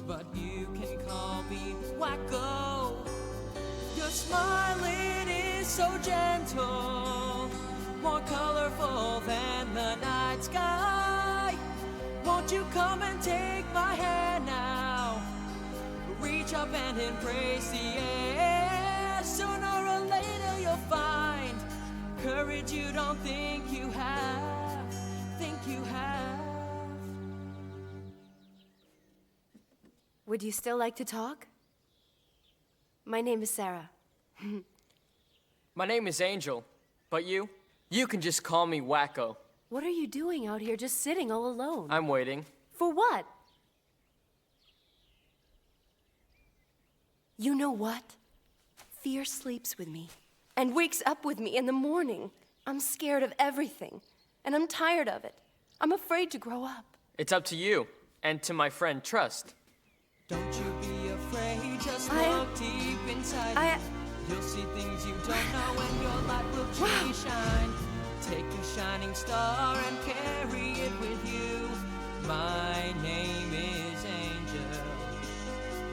but you can call me Wacko. Your smile, it is so gentle, more colorful than the night sky. Won't you come and take my hand now? Reach up and embrace the air. Sooner or later you'll find courage you don't think you have, think you have. Would you still like to talk? My name is Sarah. My name is Angel, but you? You can just call me Wacko. What are you doing out here just sitting all alone? I'm waiting. For what? You know what? Fear sleeps with me and wakes up with me in the morning. I'm scared of everything, and I'm tired of it. I'm afraid to grow up. It's up to you, and to my friend Trust. Don't you be afraid, just look deep inside you. You'll see things you don't know and your light will truly shine. Take a shining star and carry it with you. My name is Angel,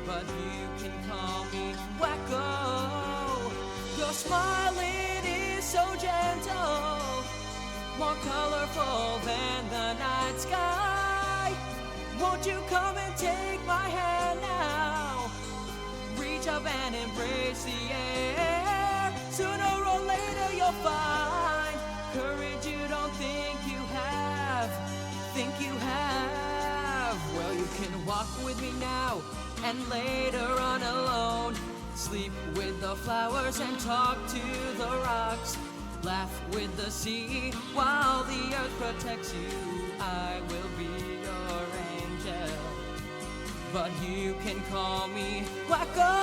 but you can call me Wacko. Your smile, it is so gentle, more colorful than the night sky. Won't you come and take my hand now? Reach up and embrace the air. Sooner or later you'll find courage you don't think you have, think you have. Well, you can walk with me now and later on alone. Sleep with the flowers and talk to the rocks. Laugh with the sea while the earth protects you. I will be your angel, but you can call me Wacko.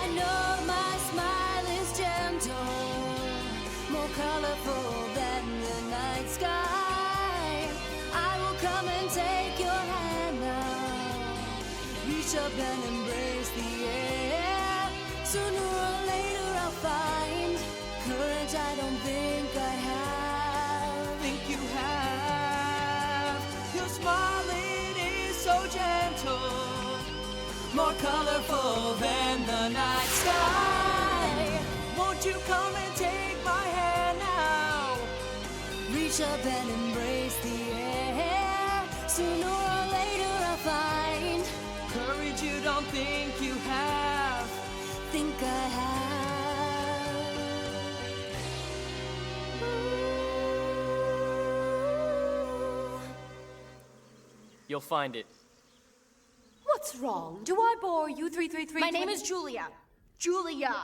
I know my smile is gentle, more colorful than the night sky. I will come and take your hand now. Reach up and embrace the air. Sooner or later I'll find courage I don't think I have. Think you have. Your smile, it is so gentle, more colorful than the night sky. Won't you come and take my hand now? Reach up and embrace the air. Sooner or later I'll find courage you don't think you have. Think I have. You'll find it. What's wrong? Do I bore you, 333? My name is Julia. Julia.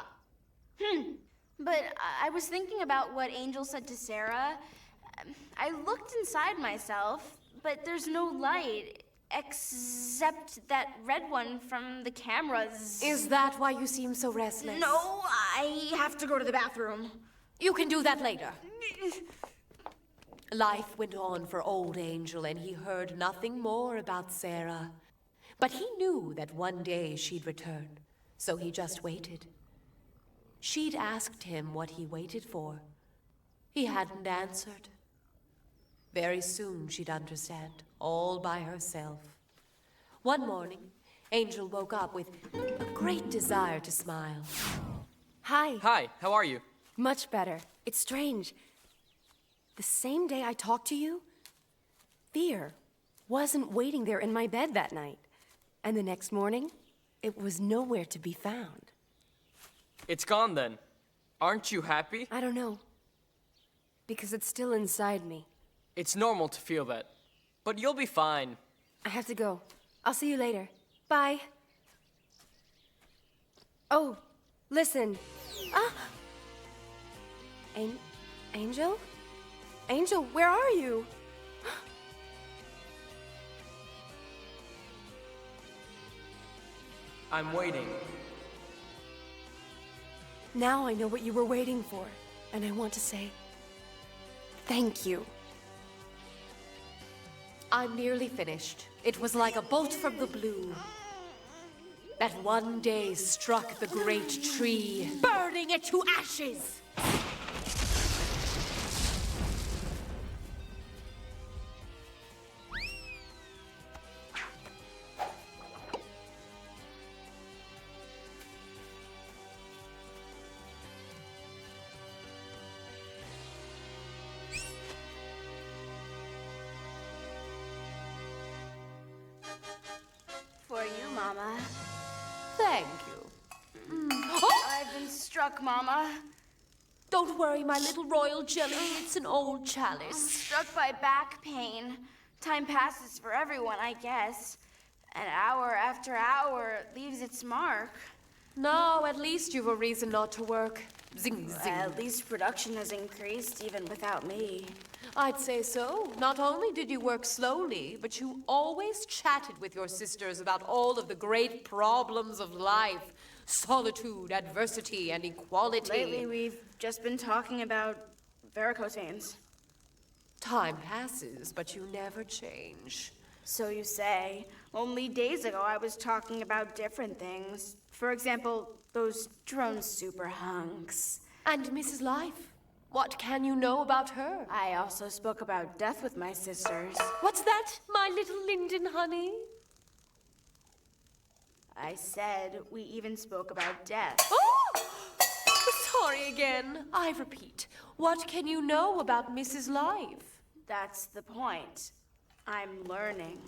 But I was thinking about what Angel said to Sarah. I looked inside myself, but there's no light, except that red one from the cameras. Is that why you seem so restless? No, I have to go to the bathroom. You can do that later. Life went on for old Angel, and he heard nothing more about Sarah. But he knew that one day she'd return, so he just waited. She'd asked him what he waited for. He hadn't answered. Very soon she'd understand, all by herself. One morning, Angel woke up with a great desire to smile. Hi. Hi, how are you? Much better. It's strange. The same day I talked to you, fear wasn't waiting there in my bed that night. And the next morning, it was nowhere to be found. It's gone then. Aren't you happy? I don't know. Because it's still inside me. It's normal to feel that. But you'll be fine. I have to go. I'll see you later. Bye. Oh, listen. Ah! Angel? Angel, where are you? I'm waiting. Now I know what you were waiting for, and I want to say thank you. I'm nearly finished. It was like a bolt from the blue that one day struck the great tree, burning it to ashes. For you, Mama. Thank you. I've been struck, Mama. Don't worry, my little royal jelly. It's an old I'm chalice. struck by back pain. Time passes for everyone, I guess. And hour after hour leaves its mark. No, at least you've a reason not to work. Zing, zing. At least production has increased even without me. I'd say so. Not only did you work slowly, but you always chatted with your sisters about all of the great problems of life. Solitude, adversity, and equality. Lately, we've just been talking about varicose veins. Time passes, but you never change. So you say. Only days ago, I was talking about different things. For example, those drone super hunks. And Mrs. Life? What can you know about her? I also spoke about death with my sisters. What's that, my little Linden honey? I said we even spoke about death. Oh! Sorry again. I repeat, what can you know about Mrs. Life? That's the point. I'm learning.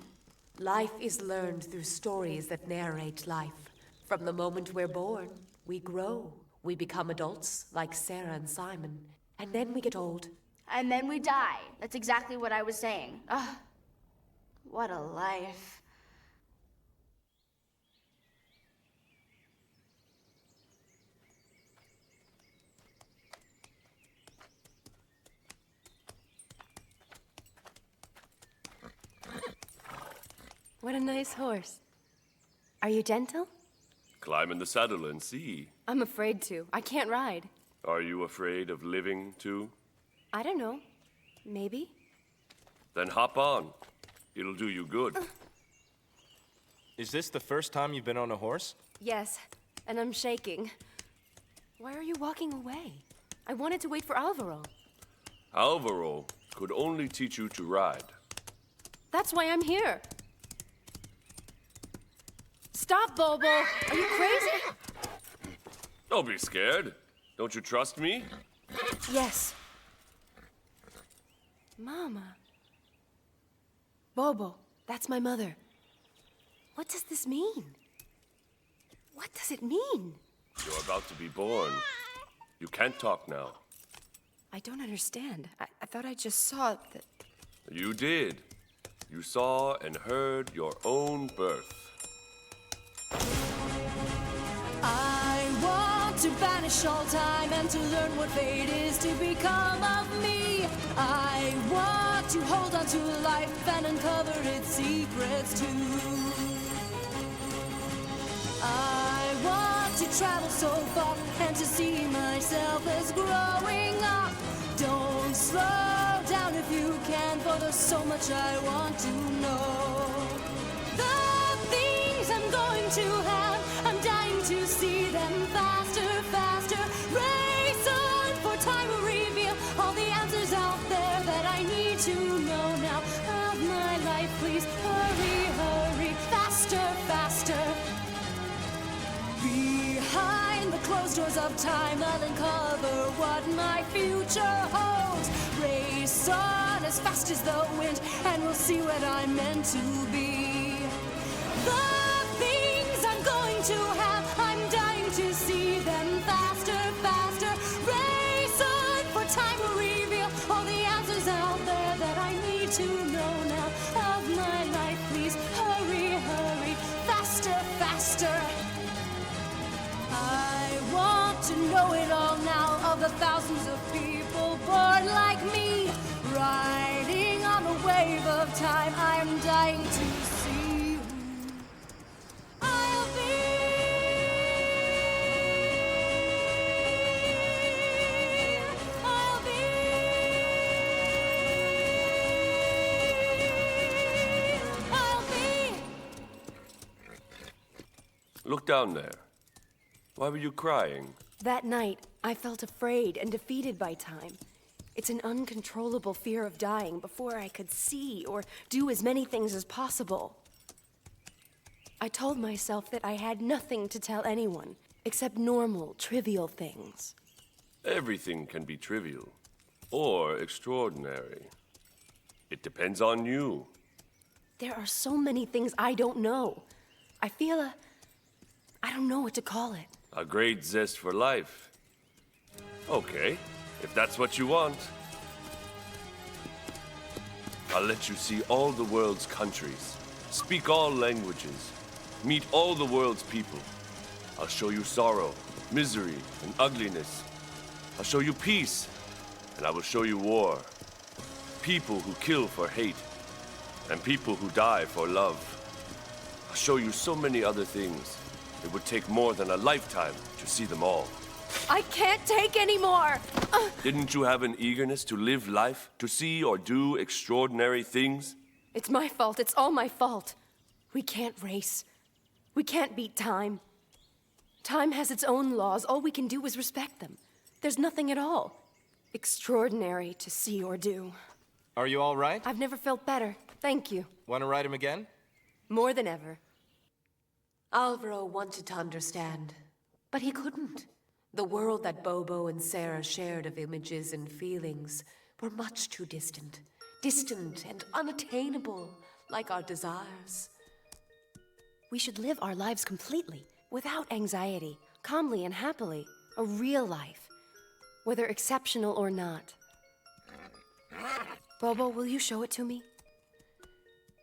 Life is learned through stories that narrate life. From the moment we're born, we grow. We become adults, like Sarah and Simon. And then we get old. And then we die. That's exactly what I was saying. Ugh. What a life. What a nice horse. Are you gentle? Climb in the saddle and see. I'm afraid to. I can't ride. Are you afraid of living, too? I don't know. Maybe. Then hop on. It'll do you good. Is this the first time you've been on a horse? Yes, and I'm shaking. Why are you walking away? I wanted to wait for Alvaro. Alvaro could only teach you to ride. That's why I'm here. Stop, Bobo! Are you crazy? Don't be scared. Don't you trust me? Yes. Mama. Bobo, That's my mother. What does this mean? What does it mean? You're about to be born. You can't talk now. I don't understand. I thought I just saw that. You did. You saw and heard your own birth. I want to banish all time and to learn what fate is to become of me. I want to hold on to life and uncover its secrets too. I want to travel so far and to see myself as growing up. Don't slow down if you can, for there's so much I want to know. The things I'm going to have, I'm dying to see them faster, faster. Race on, for time will reveal all the answers out there that I need to know now. Of my life, please hurry, hurry, faster, faster. Behind the closed doors of time, I'll uncover what my future holds. Race on as fast as the wind, and we'll see what I'm meant to be. The things I'm going to have, I'm dying to see them faster, faster. Race on, for time will reveal all the answers out there that I need to know now. Of my life, please hurry, hurry, faster, faster. I want to know it all now, of the thousands of people born like me. Riding on the wave of time, I am dying to see who I'll be. I'll be. I'll be. Look down there. Why were you crying? That night, I felt afraid and defeated by time. It's an uncontrollable fear of dying before I could see or do as many things as possible. I told myself that I had nothing to tell anyone except normal, trivial things. Everything can be trivial or extraordinary. It depends on you. There are so many things I don't know. I feel I don't know what to call it. A great zest for life. Okay, if that's what you want. I'll let you see all the world's countries, speak all languages, meet all the world's people. I'll show you sorrow, misery, and ugliness. I'll show you peace, and I will show you war. People who kill for hate, and people who die for love. I'll show you so many other things. It would take more than a lifetime to see them all. I can't take any more! Didn't you have an eagerness to live life, to see or do extraordinary things? It's my fault. It's all my fault. We can't race. We can't beat time. Time has its own laws. All we can do is respect them. There's nothing at all extraordinary to see or do. Are you all right? I've never felt better. Thank you. Want to write him again? More than ever. Alvaro wanted to understand, but he couldn't. The world that Bobo and Sarah shared of images and feelings were much too distant. Distant and unattainable, like our desires. We should live our lives completely, without anxiety, calmly and happily. A real life, whether exceptional or not. Bobo, will you show it to me?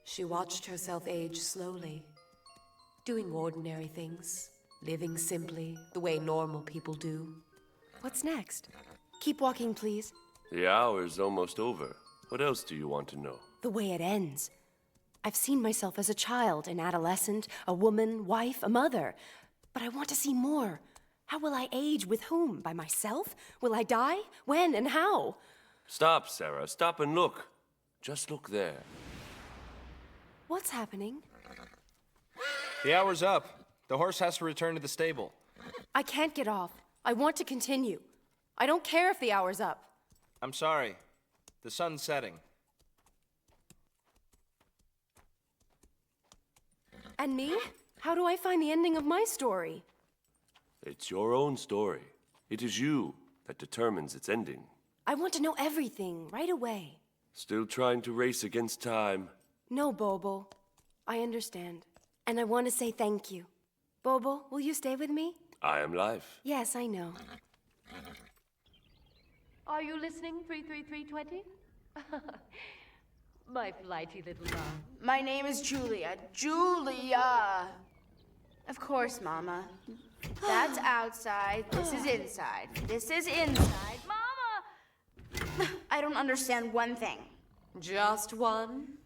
She watched herself age slowly, doing ordinary things, living simply, the way normal people do. What's next? Keep walking, please. The hour's almost over. What else do you want to know? The way it ends. I've seen myself as a child, an adolescent, a woman, wife, a mother. But I want to see more. How will I age? With whom? By myself? Will I die? When and how? Stop, Sarah. Stop and look. Just look there. What's happening? The hour's up. The horse has to return to the stable. I can't get off. I want to continue. I don't care if the hour's up. I'm sorry. The sun's setting. And me? How do I find the ending of my story? It's your own story. It is you that determines its ending. I want to know everything right away. Still trying to race against time? No, Bobo. I understand. And I want to say thank you. Bobo, will you stay with me? I am life. Yes, I know. Are you listening, 33320? My flighty little love. My name is Julia. Julia! Of course, Mama. That's outside. This is inside. This is inside. Mama! I don't understand one thing. Just one?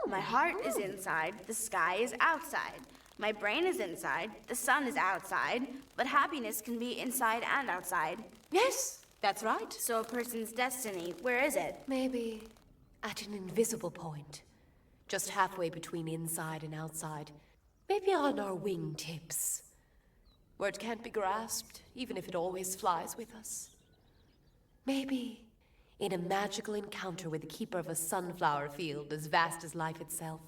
My heart is inside. The sky is outside. My brain is inside. The sun is outside. But happiness can be inside and outside. Yes, that's right. So a person's destiny, where is it? Maybe at an invisible point. Just halfway between inside and outside. Maybe on our wingtips. Where it can't be grasped, even if it always flies with us. Maybe in a magical encounter with the keeper of a sunflower field as vast as life itself,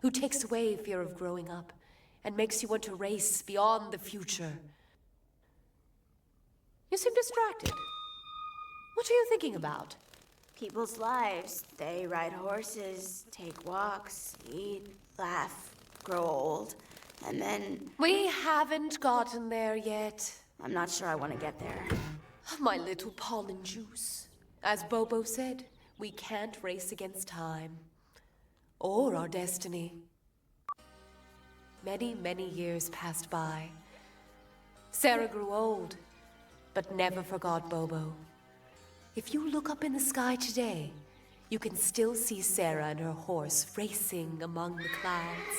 who takes away fear of growing up and makes you want to race beyond the future. You seem distracted. What are you thinking about? People's lives. They ride horses, take walks, eat, laugh, grow old, and then... We haven't gotten there yet. I'm not sure I want to get there. My little pollen juice. As Bobo said, we can't race against time. Or our destiny. Many, many years passed by. Sarah grew old, but never forgot Bobo. If you look up in the sky today, you can still see Sarah and her horse racing among the clouds.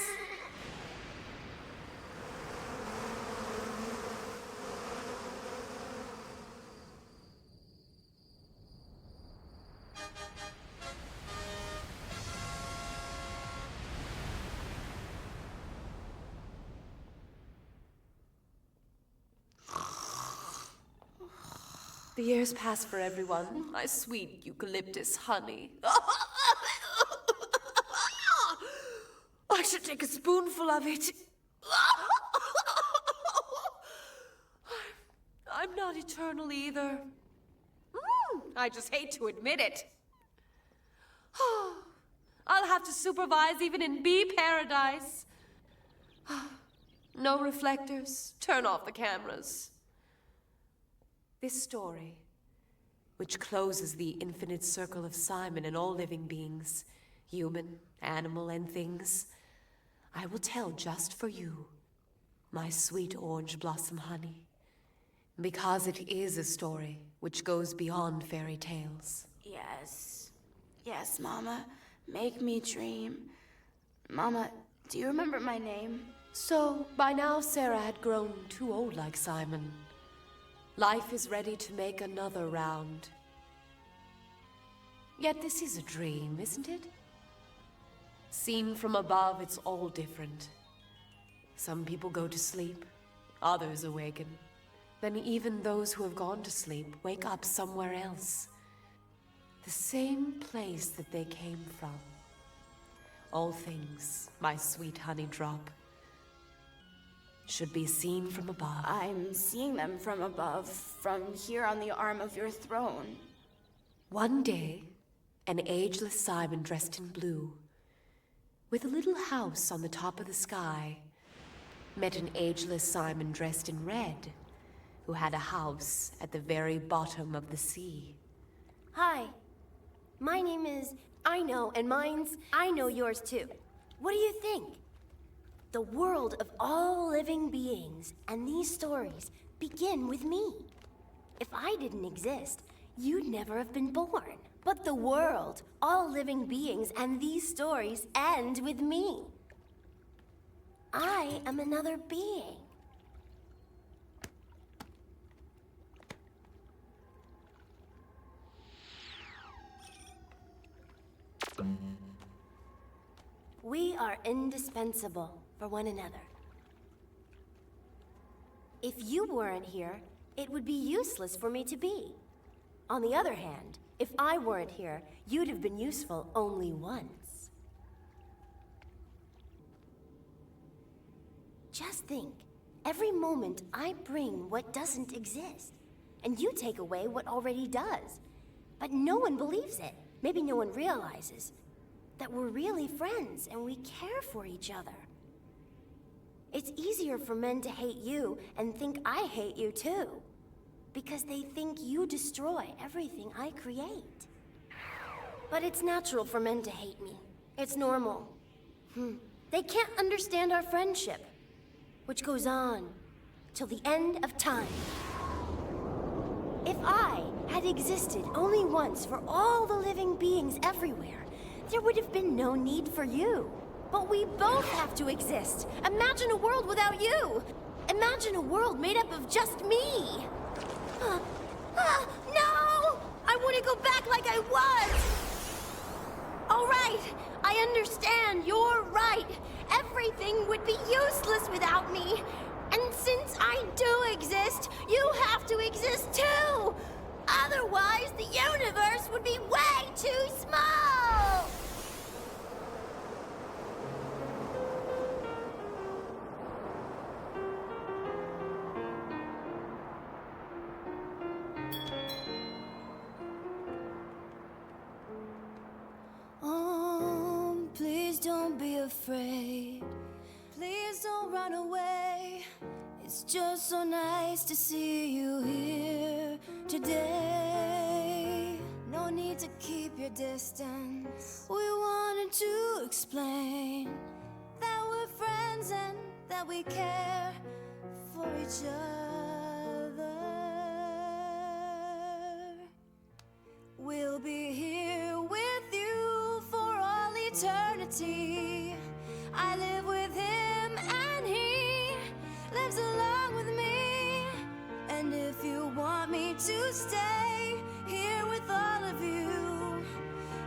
The years pass for everyone, my sweet eucalyptus honey. I should take a spoonful of it. I'm not eternal either. I just hate to admit it. I'll have to supervise even in bee paradise. No reflectors. Turn off the cameras. This story, which closes the infinite circle of Simon and all living beings, human, animal, and things, I will tell just for you, my sweet orange blossom honey, because it is a story which goes beyond fairy tales. Yes. Yes, Mama. Make me dream. Mama, do you remember my name? So, by now Sarah had grown too old like Simon. Life is ready to make another round. Yet this is a dream, isn't it? Seen from above, it's all different. Some people go to sleep, others awaken. Then even those who have gone to sleep wake up somewhere else. The same place that they came from. All things, my sweet honey drop, should be seen from above. I'm seeing them from above, from here on the arm of your throne. One day, an ageless Simon dressed in blue, with a little house on the top of the sky, met an ageless Simon dressed in red, who had a house at the very bottom of the sea. Hi. My name is... I know, and mine's... I know yours too. What do you think? The world of all living beings and these stories begin with me. If I didn't exist, you'd never have been born. But the world, all living beings and these stories end with me. I am another being. We are indispensable for one another. If you weren't here, it would be useless for me to be. On the other hand, if I weren't here, you'd have been useful only once. Just think, every moment I bring what doesn't exist, and you take away what already does. But no one believes it. Maybe no one realizes. that we're really friends and we care for each other. It's easier for men to hate you and think I hate you too, because they think you destroy everything I create. But it's natural for men to hate me. It's normal. They can't understand our friendship, which goes on till the end of time. If I had existed only once for all the living beings everywhere, there would have been no need for you. But we both have to exist. Imagine a world without you. Imagine a world made up of just me. No! I want to go back like I was. All right, I understand. You're right. Everything would be useless without me. And since I do exist, you have to exist too. Otherwise, the universe would be way too small. Please don't be afraid. Please don't run away. It's just so nice to see you here today. No need to keep your distance. We wanted to explain that we're friends and that we care for each other. We'll be here with you for all eternity. I live with him and he lives along with me. And if you want me to stay here with all of you,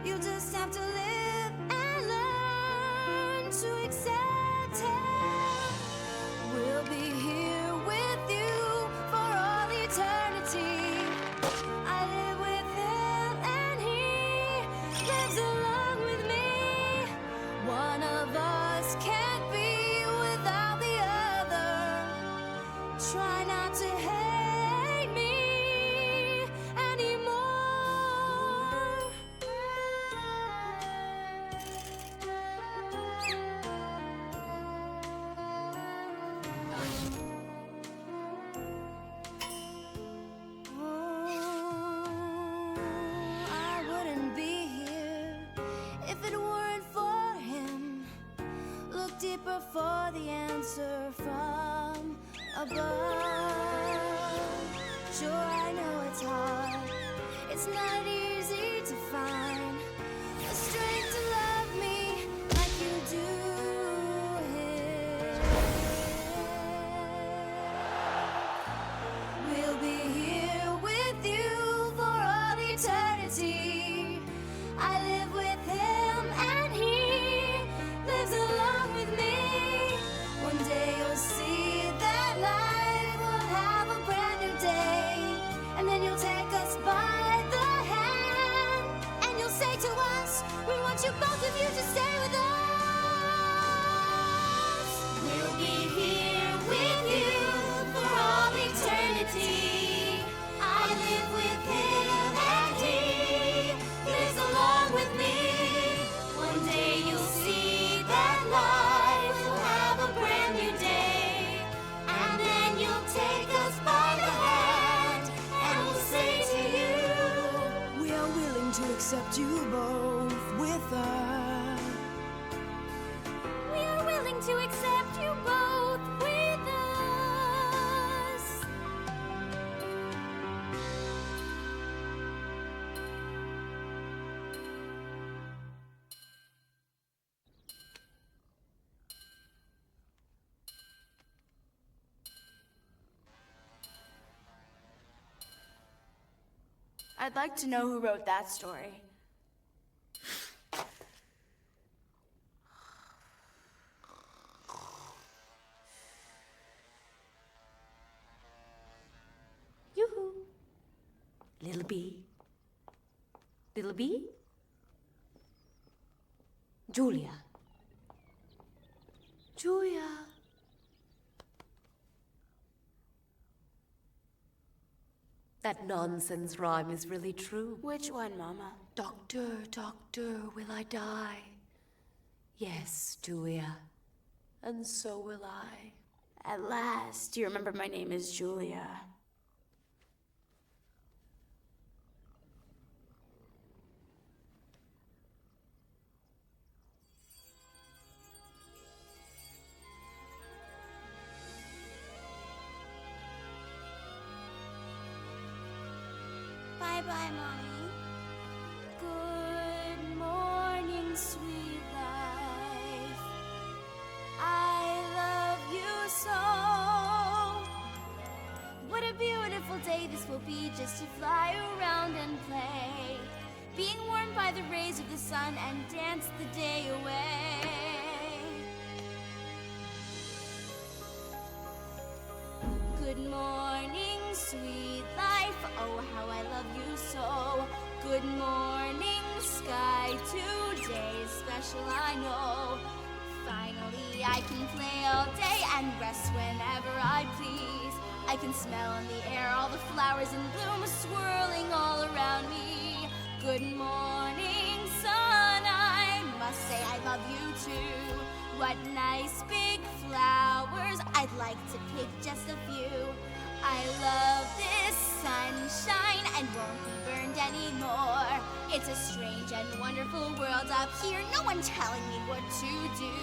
you'll just have to live and learn to accept him. We'll be here with you for all eternity. I live with him and he lives along with me. One of us can't be without the other. Try not to hate me anymore. I wouldn't be here if it weren't for him. Look deeper for the answer from above. Sure, I know it's hard. It's not easy to find the strength to love me like you do him. We'll be here with you for all eternity. I live with him and he lives along with me. One day you'll see that life will have a brand new day. And then you'll take us by the hand and you'll say to us, we want you, both of you, to stay with us. We'll be here with you for all eternity. I live with him and he lives along with me. One day you'll see that life will have a brand new day. And then you'll take us by the hand and we'll say to you, we are willing to accept you both with us. We are willing to accept you both with us. I'd like to know who wrote that story. Yoo-hoo. Little bee. Little bee? Julia. Julia. That nonsense rhyme is really true. Which one, Mama? Doctor, doctor, will I die? Yes, Julia. And so will I. At last, you remember my name is Julia. Bye-bye, Mommy. Good morning, sweet life. I love you so. What a beautiful day this will be, just to fly around and play. Being warmed by the rays of the sun and dance the day away. Good morning, sweet life. Oh, how I love you so. Good morning, sky. Today's special, I know. Finally, I can play all day and rest whenever I please. I can smell in the air all the flowers in bloom swirling all around me. Good morning, sun. I must say I love you too. What nice big flowers. I'd like to pick just a few. I love this sunshine and won't be burned anymore. It's a strange and wonderful world up here, no one telling me what to do.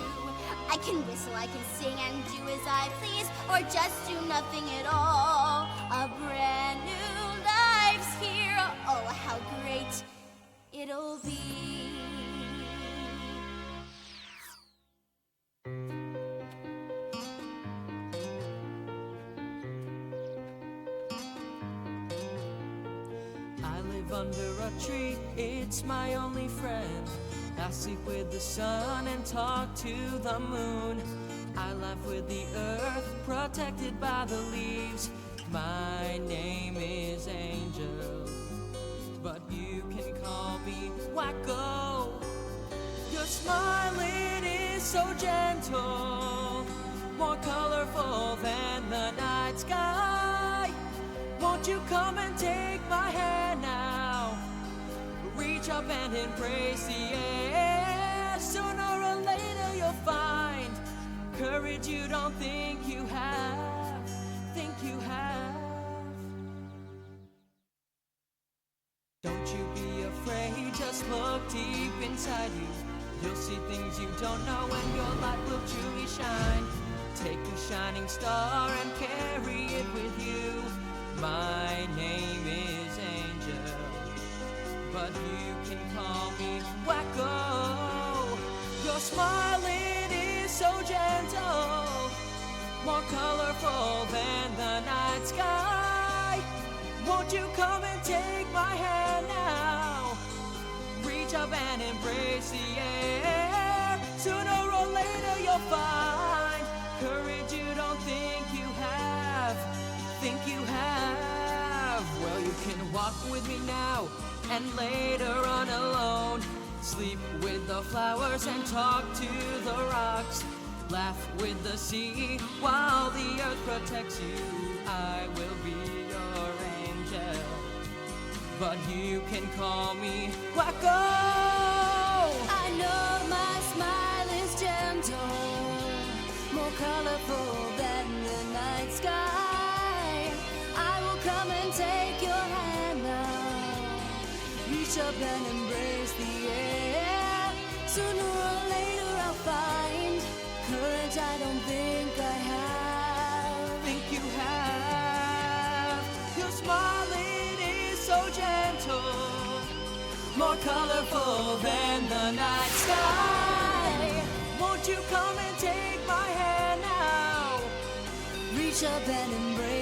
I can whistle, I can sing and do as I please, or just do nothing at all. A brand new life's here, oh how great it'll be. Under a tree, it's my only friend. I sleep with the sun and talk to the moon. I laugh with the earth, protected by the leaves. My name is Angel, but you can call me Wacko. Your smile, it is so gentle, more colorful than the night sky. Won't you come and take my hand now? Reach up and embrace the air. Sooner or later you'll find courage you don't think you have. Think you have. Don't you be afraid, just look deep inside you. You'll see things you don't know and your light will truly shine. Take a shining star and carry it with you. My name is Angel, but you can call me Wacko. Your smile, it is so gentle, more colorful than the night sky. Won't you come and take my hand now? Reach up and embrace the air. Sooner or later you'll find courage you don't think you have. Think you have. Well, you can walk with me now and later on alone. Sleep with the flowers and talk to the rocks. Laugh with the sea while the earth protects you. I will be your angel, but you can call me Wacko. I know my smile is gentle, more colorful than the night sky. Come and take your hand now. Reach up and embrace the air. Sooner or later I'll find courage I don't think I have. Think you have. Your smile, it is so gentle, more colorful than the night sky. Won't you come and take my hand now? Reach up and embrace